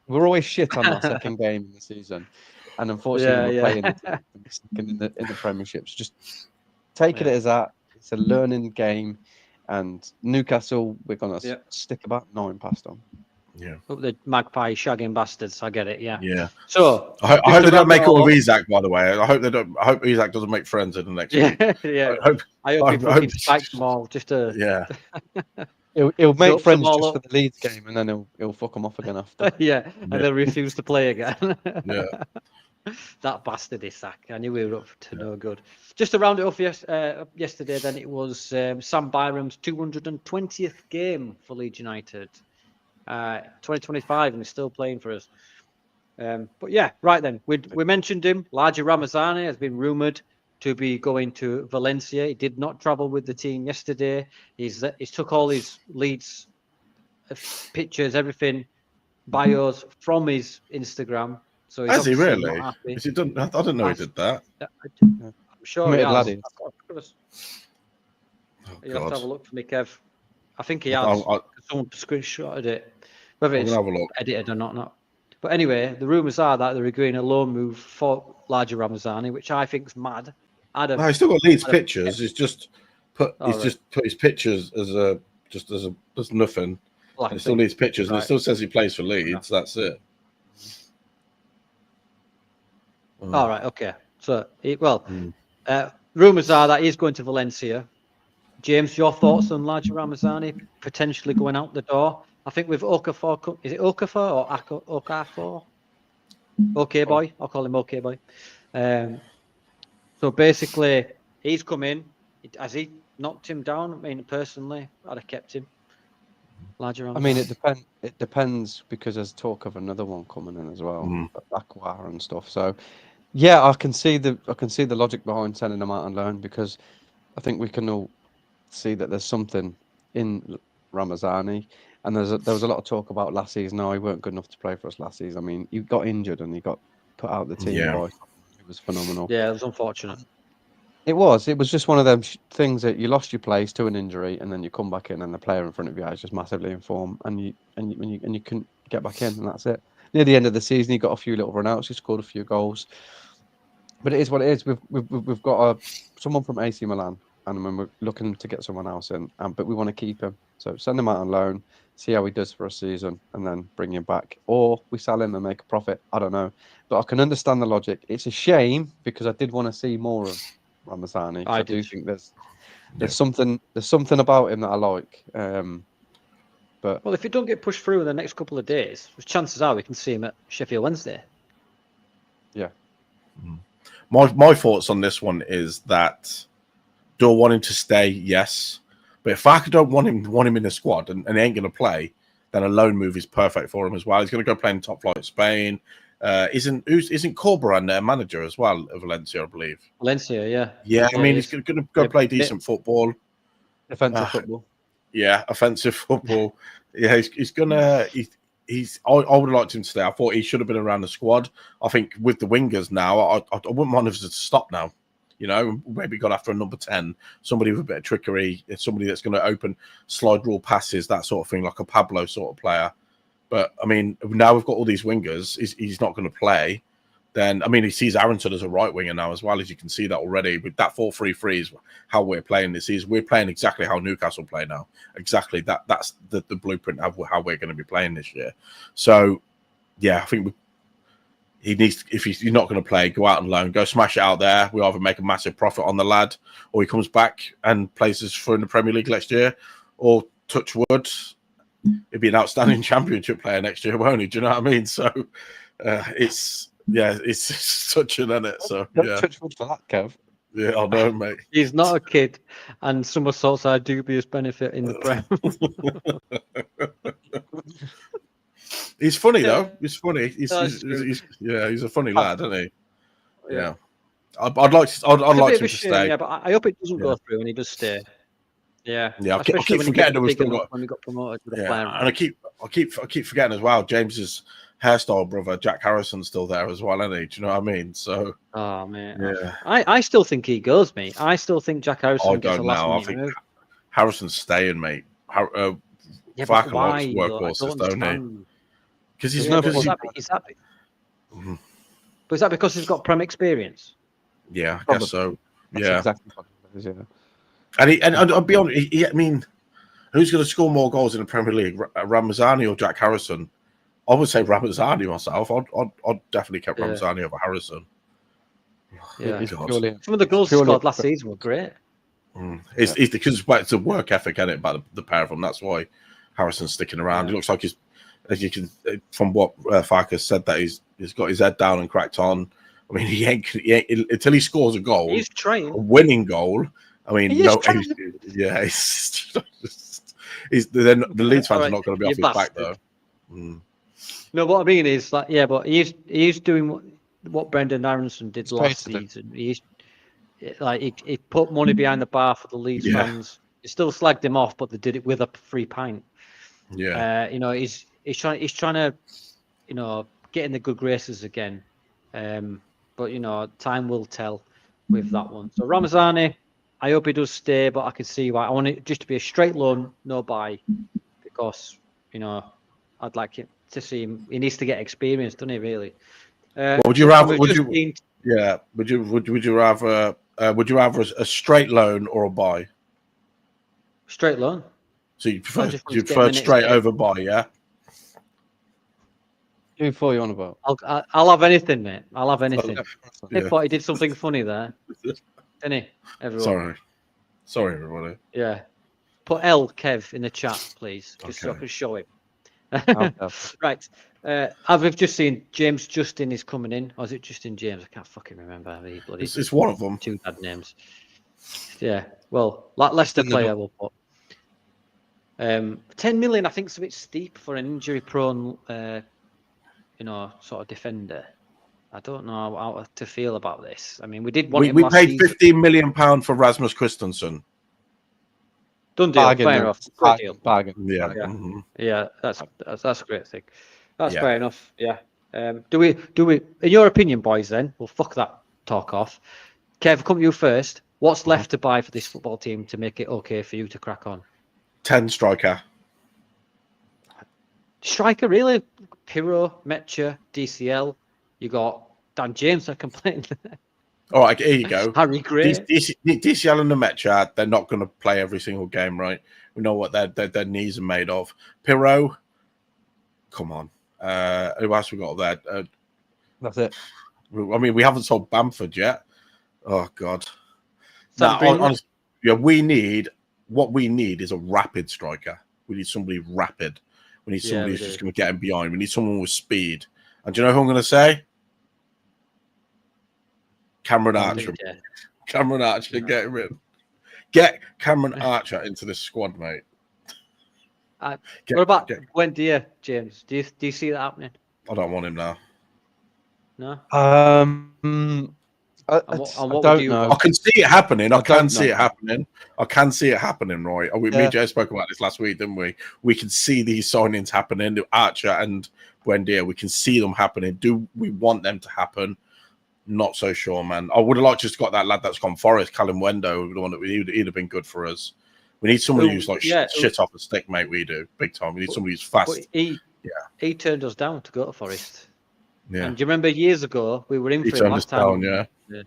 We're always shit on our second game in the season, and unfortunately we're playing the second in the Premierships. Just take it as that. It's a learning game, and Newcastle, we're gonna stick about 9 past them. Yeah. Hope the magpie shagging bastards. I get it. Yeah. Yeah. So I hope they don't make it with Isaac. By the way, I hope they don't. I hope Isaac doesn't make friends in the next week. Yeah. I hope he fucking spikes them all just to. Yeah. He'll make friends just for the Leeds game, and then he'll fuck them off again after. And they'll refuse to play again. Yeah. That bastard Isaac. I knew we were up to no good. Just to round it off yesterday, then it was Sam Byram's 220th game for Leeds United. 2025, and he's still playing for us. But yeah, right then. We mentioned him. Larger Ramazani has been rumoured to be going to Valencia. He did not travel with the team yesterday. He's took all his Leeds pictures, everything, bios from his Instagram. So has he really? Has he done? I didn't know he did that. I'm sure he has. You have to have a look for me, Kev. I think he has. Someone screenshotted it. Whether it's edited or not. But anyway, the rumours are that they're agreeing a loan move for Larger Ramazani, which I think is mad. No, he's still got Leeds pictures. He's just put his pictures as nothing. It still needs pictures, and it still says he plays for Leeds. That's it. All right, okay. So, rumours are that he's going to Valencia. James, your thoughts on Larger Ramazani potentially going out the door? I think with Okafor, is it Okafor or Okafor? Okay boy, I'll call him Okay boy. So basically, he's come in. Has he knocked him down? I mean, personally, I'd have kept him. Larger Ramazani. I mean, it depends because there's talk of another one coming in as well, Aqua and stuff. So, yeah, I can see the logic behind sending him out on loan because I think we can all see that there's something in Ramazani, and there was a lot of talk about last season. No, he weren't good enough to play for us last season. I mean, he got injured and he got put out of the team. It was phenomenal. Yeah, it was unfortunate. It was just one of them things that you lost your place to an injury, and then you come back in, and the player in front of you is just massively in form, and you couldn't get back in, and that's it. Near the end of the season, he got a few little run-outs, he scored a few goals, but it is what it is. We've got someone from AC Milan, and we're looking to get someone else in, but we want to keep him. So send him out on loan, see how he does for a season, and then bring him back. Or we sell him and make a profit. I don't know. But I can understand the logic. It's a shame because I did want to see more of Ramazani. I do think there's something about him that I like. But if he don't get pushed through in the next couple of days, chances are we can see him at Sheffield Wednesday. Yeah. My thoughts on this one is that do I want him to stay? Yes. But if I don't want him in the squad and he ain't going to play, then a loan move is perfect for him as well. He's going to go play in top flight Spain. Isn't Corberan their manager as well of Valencia, I believe? Valencia, yeah. Yeah, I mean, he's going to go play decent football. Offensive football. Yeah, offensive football. Yeah, he's gonna. I would have liked him to stay. I thought he should have been around the squad. I think with the wingers now, I wouldn't mind if it to stop now. You know, maybe got after a number 10, somebody with a bit of trickery, somebody that's going to open slide rule passes, that sort of thing, like a Pablo sort of player. But I mean, now we've got all these wingers. He's not going to play. Then I mean, he sees Aronson as a right winger now as well, as you can see that already with that 4-3-3 is how we're playing this season. We're playing exactly how Newcastle play now. Exactly that's the blueprint of how we're going to be playing this year. So yeah, I think he needs, if he's not going to play, go out on loan, go smash it out there. We either make a massive profit on the lad, or he comes back and plays us for in the Premier League next year, or touch wood, he'd be an outstanding Championship player next year, won't he? Do you know what I mean? So it's such an in it. So Don't touch wood for that, Kev. Yeah, I know, mate. He's not a kid, and somersaults are dubious benefit in the Prem. He's funny though. He's funny. He's a funny Oh. lad, isn't he? Yeah. I'd like him to shame, stay. yeah, but I hope it doesn't go through and he does stay. Yeah, Yeah, I keep especially when he forgetting gets that we big still enough got. when we got promoted to the Yeah, player. and I keep forgetting as well. James's hairstyle brother Jack Harrison's still there as well, isn't he? Do you know what I mean? So Oh man, yeah, I still think he goes, mate. I still think Jack Harrison I gets a don't last know. I minute think move. Harrison's staying, mate. Yeah, but Falcon why? likes Though? I workhorses, don't don't he? understand. Because he's Yeah, no. but is that because he's got Prem experience? Yeah, I Probably. guess so. That's Yeah, exactly what it is, yeah. and I'll be honest. I mean, who's going to score more goals in the Premier League, Ramazani or Jack Harrison? I would say Ramazani myself. I'd definitely kept Ramazani over Harrison. Yeah, It's God. purely, some of the goals he purely- scored last season were great. It's because it's a work ethic, isn't it, by the pair of them. That's why Harrison's sticking around. Yeah. He looks like he's, as you can, from what Farkas said, that he's got his head down and cracked on. I mean, he ain't until he scores a goal, He's trying. a winning goal. I mean, He is no, trying. he's the Leeds fans Alright, are not going to be you off his back bastard. though. Mm. No, what I mean is like, yeah, but he's doing what Brendan Aronson did last Basically. season. He put money behind the bar for the Leeds Yeah. fans. He still slagged him off, but they did it with a free pint. Yeah, He's trying to, get in the good graces again. But time will tell with that one. So Ramazani, I hope he does stay, but I can see why. I want it just to be a straight loan, no buy, because I'd like him to see him. He needs to get experience, doesn't he? Really. What would you rather? Would you rather a straight loan or a buy? straight loan? So you prefer just want to get minutes straight in. over buy, yeah? Who for you on about? I'll have anything, mate. I'll have anything. Yeah. I thought he did something funny there, didn't he? Everyone. Sorry, everybody. Yeah. Put Kev in the chat, please, just so I Okay. can show him. Okay. Right. I've just seen James Justin is coming in. Or is it Justin James? I can't fucking remember. It's one of them. Two bad names. Yeah. Well, Leicester In the player will put. 10 million, I think, is a bit steep for an injury-prone, sort of defender. I don't know how to feel about this. I mean, we did want him We last paid season. £15 million for Rasmus Christensen. Done deal. Bargain, Fair then. enough. Great deal. Bargain. Yeah. Bargain. Mhm. Yeah, that's a great thing. That's Yeah. fair enough. Yeah. Do we? In your opinion, boys? Then we'll fuck that talk off. Kev, come to you first. What's left to buy for this football team to make it okay for you to crack on? 10 striker. Striker, really? Piro, Metcha, DCL. You got Dan James. I complain. All right, here you go. Harry Gray. DCL and the Metcha, they're not going to play every single game, right? We know what their knees are made of. Piro, come on. Who else we got there? That's it. I mean, we haven't sold Bamford yet. Oh God. Sam Now, Greenwood? honestly, what we need is a rapid striker. We need somebody rapid. We need somebody who's just going to get him behind. We need someone with speed. And do you know who I'm going to say? Cameron Archer. Yeah. Cameron Archer, get him in. Get Cameron Archer into this squad, mate. What about Buendia, James? Do you see that happening? I don't want him now. No. I what don't would you- know. I can see it happening. I can don't see it know. happening. I can see it happening, Roy. Me and Jay spoke about this last week, didn't we? We can see these signings happening. Archer and Buendia, we can see them happening. Do we want them to happen? Not so sure, man. I would have liked just got that lad that's gone Forest, Callum Wendo, the one that he'd have been good for us. We need somebody who's like shit off the stick, mate. We do big time. We need somebody who's fast. But he turned us down to go to Forest. Yeah, And do you remember years ago we were in he for him turned us last time? down. Yeah,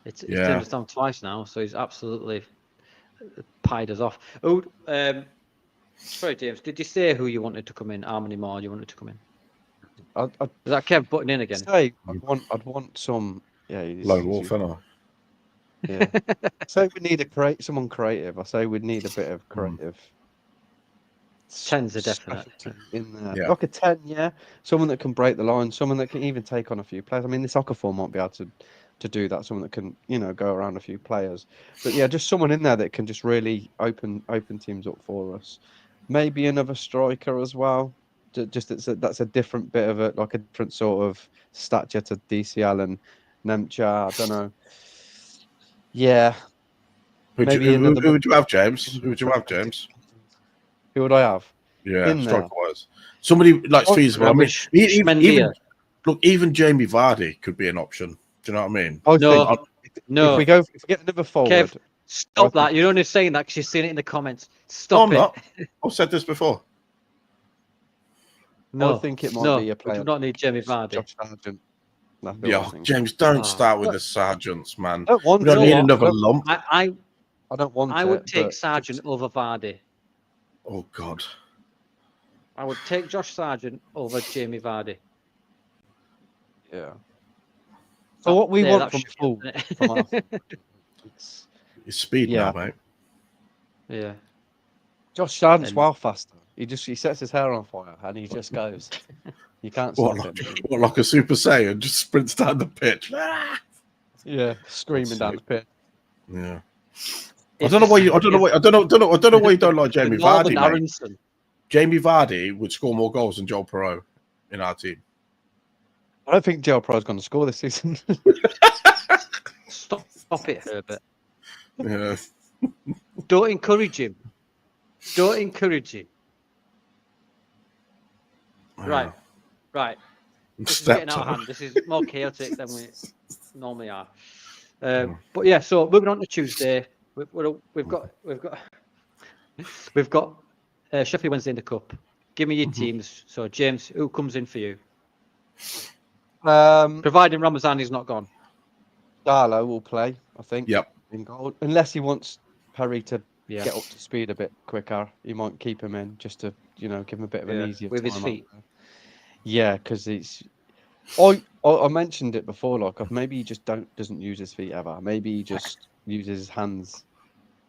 It's turned us down twice now, so he's absolutely pied us off. Oh, sorry, James. Did you say who you wanted to come in? Harmony Moore, you wanted to come in? I'd Is that Kev butting in again? say I'd want some. Yeah, Lone Wolf, innit? Yeah. Say we need someone creative. I say we'd need a bit of creative. 10's a definite. specialty in there. Yeah. Like a 10, yeah. Someone that can break the line, someone that can even take on a few players. I mean, this Okafor might be able to do that. Someone that can, go around a few players. But yeah, just someone in there that can just really open teams up for us. Maybe another striker as well. Just that's a different bit of a different sort of stature to DCL and Nemcha. I don't know. Yeah. Who would you have, James? Who would you have, James? Who would I have? Yeah, in there? striker-wise. Somebody like feasible. I mean, even Jamie Vardy could be an option. Do you know what I mean? No. If we get another forward, Kev, stop that. You're only saying that because you've seen it in the comments. Stop I'm not. I've said this before. No, I think it might be a player. We do not need Jamie Vardy. Josh Sargent. Yeah, James, don't start with the Sargents, man. I don't want we don't need another lump. I don't want. I would take Sargent over Vardy. Oh God. I would take Josh Sargent over Jamie Vardy. Yeah. So what we want from us, it's speed now, mate. Yeah. Josh Sargent's well faster. He sets his hair on fire and he just goes. You can't stop him. What, like a Super Saiyan, just sprints down the pitch. Yeah, screaming down the pitch. Yeah. I don't know why you don't like Jamie Vardy, mate. Jamie Vardy would score more goals than Joel Perreault in our team. I don't think Joel Perreault's going to score this season. Stop it, Herbert. Yeah. Don't encourage him. Don't encourage him. Right. This is getting out of hand. This is more chaotic than we normally are. But yeah, so moving on to Tuesday, we've got Sheffield Wednesday in the cup. Give me your teams. So James, who comes in for you? Providing Ramazani's not gone. Darlow will play, I think. Yep. In goal, unless he wants Perry to get up to speed a bit quicker, he might keep him in just to give him a bit of an easier with time his feet. Yeah, because it's. I mentioned it before. Like maybe he just doesn't use his feet ever. Maybe he just uses his hands.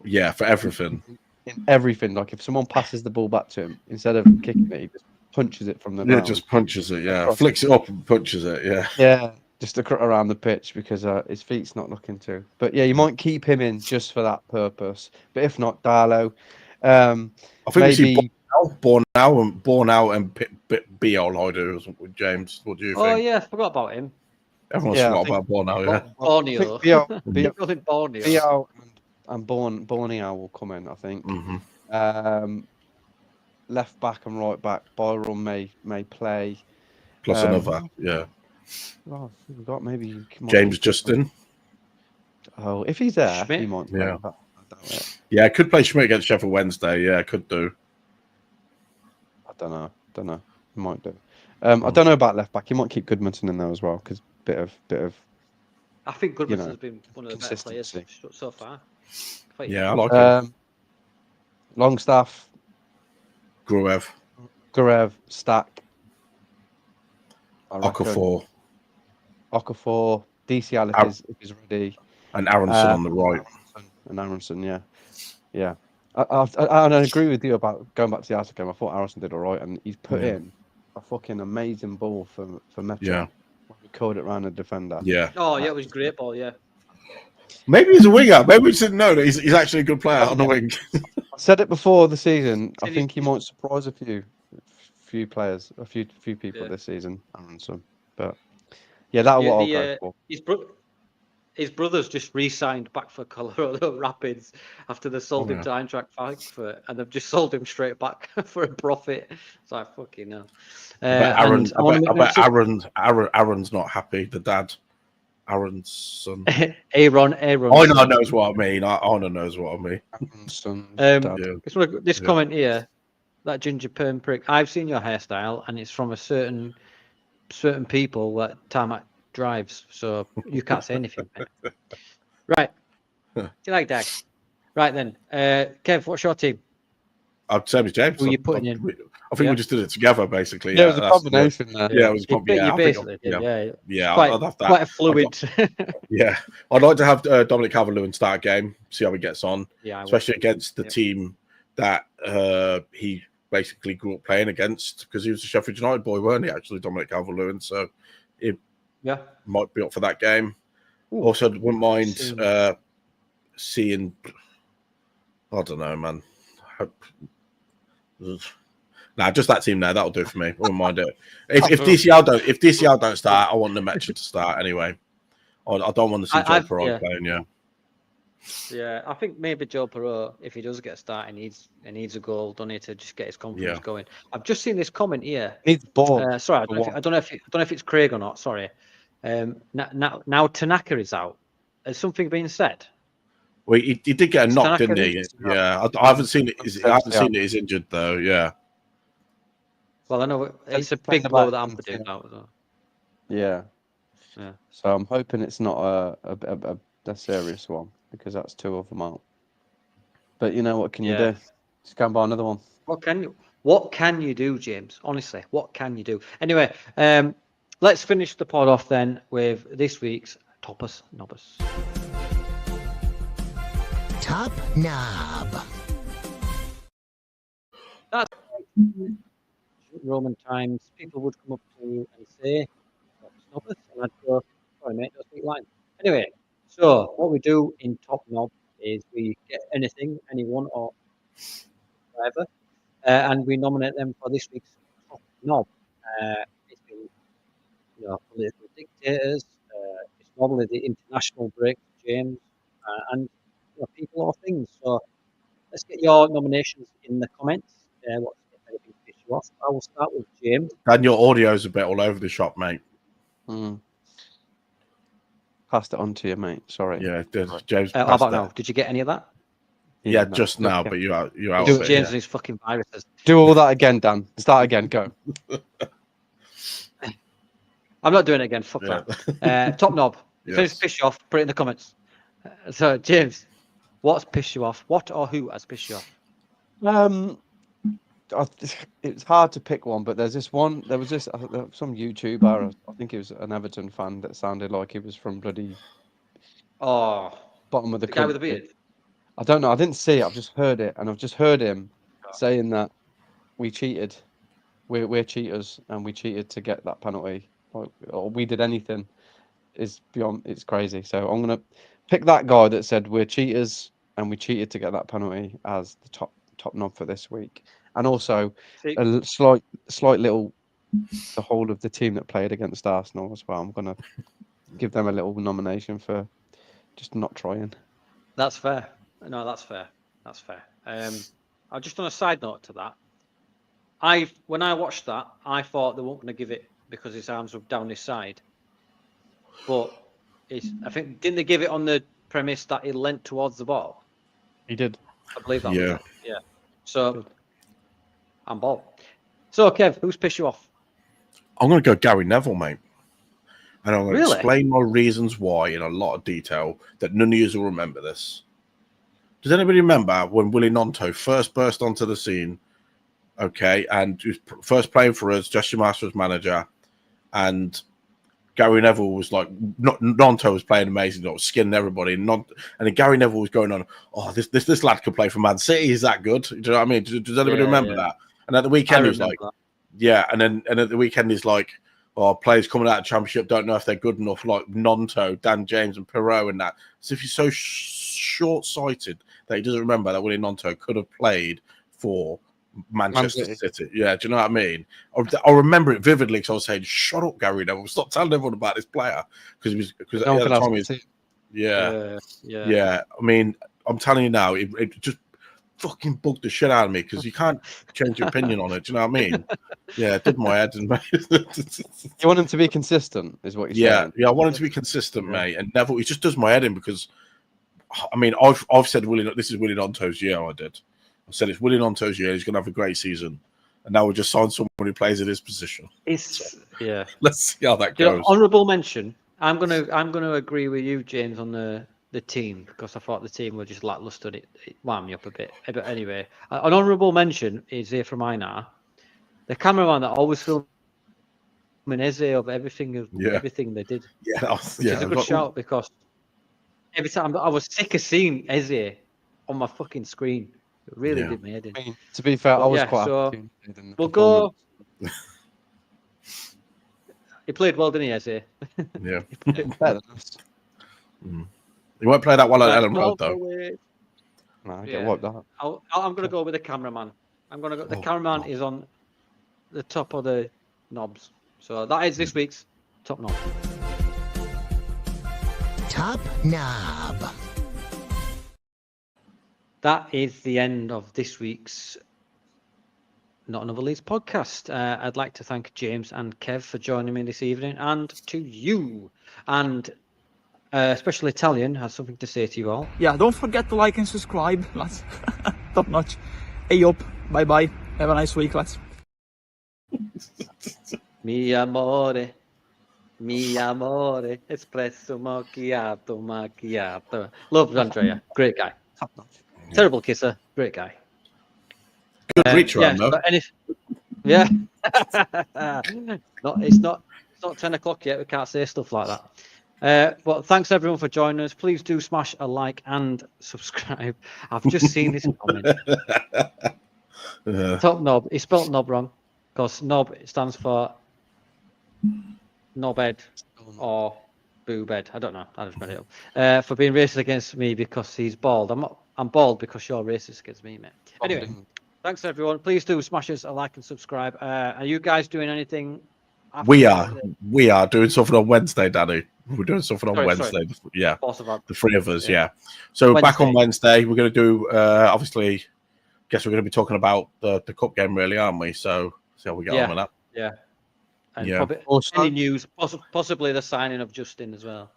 Yeah, for everything. In everything, like if someone passes the ball back to him, instead of kicking it, he just punches it from the ground. Yeah, just punches it. Yeah, flicks it up and punches it. Yeah. Yeah, just to cut around the pitch because his feet's not looking to. But yeah, you might keep him in just for that purpose. But if not, Darlow. I think maybe Born out and BL with James. What do you think? Oh yeah, I forgot about him. Everyone's forgot about Borneo. Yeah. Borneo. BL and Borneo will come in, I think. Left back and right back, Byron may play. Plus another, yeah. Oh, we've got maybe James Justin. Oh, if he's there, Schmidt? he might play. Yeah. Yeah, could play Schmidt against Sheffield Wednesday. Yeah, could do. I don't know. He might do. I don't know about left back. He might keep Goodmanson in there as well because bit of. I think Goodmanson's been one of the better players so far. Yeah, I like him. Longstaff, Gruev, Stack, Okafor, DCL if he's ready, and Aronson on the right. Aronson, yeah. I agree with you about going back to the Arsenal game. I thought Aronson did all right, and he's put in a fucking amazing ball for Metro. Yeah. We called it around the defender. Yeah. Oh yeah, it was a great ball. Yeah. Maybe he's a winger. Maybe we didn't know that he's actually a good player on the wing. I said it before the season. I think he might surprise a few players, a few people this season. Aronson, but yeah, that's what I'll go for. His brothers just re-signed back for Colorado Rapids after they sold him to Eintracht Frankfurt, and they've just sold him straight back for a profit. It's like fucking hell. Aaron's not happy. The dad, Aaron's son. Aaron. Ina knows what I mean. Ina knows what I mean. This comment here, that ginger perm prick. I've seen your hairstyle, and it's from a certain people that Tarmac drives, so you can't say anything. Right. You like that? Right then. Kev, what's your team? I'd say with James. Who are you putting in? I think we just did it together, basically. Yeah, it was a combination there. Yeah, it was You basically did. Yeah, Quite, I'd have that. quite a fluid. Yeah, I'd like to have Dominic Calvert-Lewin start a game, see how he gets on, especially against the team that he basically grew up playing against, because he was a Sheffield United boy, weren't he? Actually, Dominic Calvert-Lewin, so it might be up for that game. Ooh, also, wouldn't mind seeing. I don't know, man. Nah, just that team there. That'll do for me. I wouldn't mind it. If DCL don't start, I want the Metro to start anyway. I don't want to see Joe Perot playing. Yeah, I think maybe Joe Perot, if he does get a start, he needs a goal, don't he, to just get his confidence going. I've just seen this comment here. Needs ball. Sorry, I don't know if it's Craig or not. Sorry. Now Tanaka is out. Has something been said? Well, he did get a knock, didn't he? Yeah, I haven't seen it. I haven't seen it. He's injured though. Yeah. Well, I know it's a big blow that Ampadu out as well. Yeah. So I'm hoping it's not a serious one, because that's two of them out. But you know, what can you do? Just go and buy another one. What can you do, James? Honestly, what can you do? Anyway, let's finish the pod off then with this week's Toppers Nobbers. Top Knob. That's Roman times. People would come up to you and say, Toppers Nobbers, and I'd go, sorry mate, don't speak line. Anyway, so what we do in Top Knob is we get anything, anyone or whatever, and we nominate them for this week's Top Knob. It's been, political dictators, it's normally the international break, James, and people or things. So let's get your nominations in the comments. What's anything to piss you off? I will start with James. And your audio's a bit all over the shop, mate. Passed it on to you, mate. Sorry. Yeah, James. How about now? Did you get any of that? Yeah, just now, but you out. James and his fucking viruses. Do all that again, Dan. Start again. Go. I'm not doing it again. Fuck that. Top Knob. Finish piss you off. Put it in the comments. So, James, what's pissed you off? What or who has pissed you off? It's hard to pick one, but there's this one. There was some YouTuber. I think he was an Everton fan that sounded like he was from bloody bottom of the guy with the beard. I don't know. I didn't see it. I've just heard it, and I've just heard him saying that we cheated. We're cheaters, and we cheated to get that penalty. Or we did anything. Is beyond. It's crazy. So I'm gonna pick that guy that said we're cheaters and we cheated to get that penalty as the top knob for this week. And also a slight little the whole of the team that played against Arsenal as well. I'm gonna give them a little nomination for just not trying. That's fair. No, that's fair. That's fair. I just on a side note to that, when I watched that, I thought they weren't going to give it because his arms were down his side. But I think didn't they give it on the premise that he leant towards the ball? He did. I believe that. Yeah. Yeah. So I'm ball. So Kev, who's pissed you off? I'm going to go Gary Neville, mate. And I'm going to explain my reasons why in a lot of detail that none of you will remember this. Does anybody remember when Willie Gnonto first burst onto the scene? Okay, and he was first playing for us, Jesse Master was manager, and Gary Neville was like, Gnonto was playing amazing, was skinning everybody, and then Gary Neville was going on, this lad could play for Man City, is that good? Do you know what I mean? Does anybody remember that? And at the weekend, he was like, and at the weekend, he's like, players coming out of the Championship don't know if they're good enough, like Gnonto, Dan James, and Perot, and that. So if he's so short-sighted that he doesn't remember that Willie Gnonto could have played for Manchester City. Yeah, do you know what I mean? I remember it vividly because I was saying, "Shut up, Gary Neville! Stop telling everyone about this player." Because at the time, I mean, I'm telling you now, it just fucking bugged the shit out of me because you can't change your opinion on it. Do you know what I mean? Yeah, it did my head. You want him to be consistent, is what you're saying? Yeah, I want him to be consistent, mate. And Neville, he just does my head in because, I mean, I've said this is Willie Gnonto's year. I said it's Willie Gnonto's year. He's going to have a great season. And now we just signed someone who plays in his position. Let's see how that goes. Honourable mention. I'm gonna agree with you, James, on the the team because I thought the team were just lackluster. It wound me up a bit. But anyway, an honourable mention is here from Einar, the cameraman that always filmed Eze of everything they did. Yeah, which is a good shout because every time I was sick of seeing Eze on my fucking screen. It really did me head in. I mean, to be fair, But I was yeah, quite so happy in the we'll performance. go. He played well, didn't he, Eze? Yeah. Better than us. He won't play that one at Right, Ellen I'll Road, go though. with- No, I Yeah. get wiped out. I'm going to go with the cameraman. I'm going to go. The cameraman is on the top of the knobs. So that is this week's top knob. Top knob. That is the end of this week's Not Another Leeds podcast. I'd like to thank James and Kev for joining me this evening, and to you. And Special Italian has something to say to you all. Yeah, don't forget to like and subscribe, lads. Top notch. Hey up. Bye bye. Have a nice week, lads. Mi amore, espresso macchiato. Love Andrea, great guy. Top notch. Terrible kisser, great guy. Good reach around, though. Yeah. It's not 10 o'clock yet. We can't say stuff like that. But thanks everyone for joining us. Please do smash a like and subscribe. I've just seen this comment. Top knob. He spelled knob wrong because knob stands for knobhead or boobhead. I don't know. I just made it up. For being racist against me because he's bald. I'm bald because you're racist against me, mate. Anyway, thanks everyone. Please do smash us a like and subscribe. Are you guys doing anything? We are doing something on Wednesday, Danny. We're doing something on Wednesday. Yeah, the three of us. Yeah. So Wednesday. Back on Wednesday, we're going to do. Obviously, guess we're going to be talking about the cup game, really, aren't we? So see how we get on with that. Yeah. And Yeah. probably Also- any news, possibly the signing of Justin as well.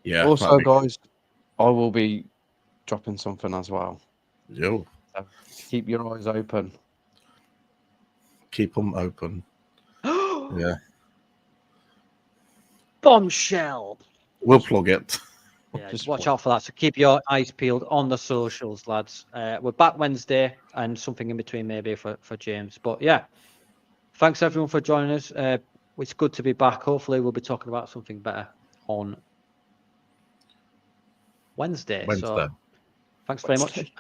Yeah. Also, guys, I will be dropping something as well. Yo, So keep your eyes open. keep them open. Yeah, Bombshell. we'll plug it. Yeah, Just watch out for that. So keep your eyes peeled on the socials, lads. We're back Wednesday and something in between maybe for James. But yeah, thanks everyone for joining us. It's good to be back. Hopefully we'll be talking about something better on Wednesday. So thanks very much.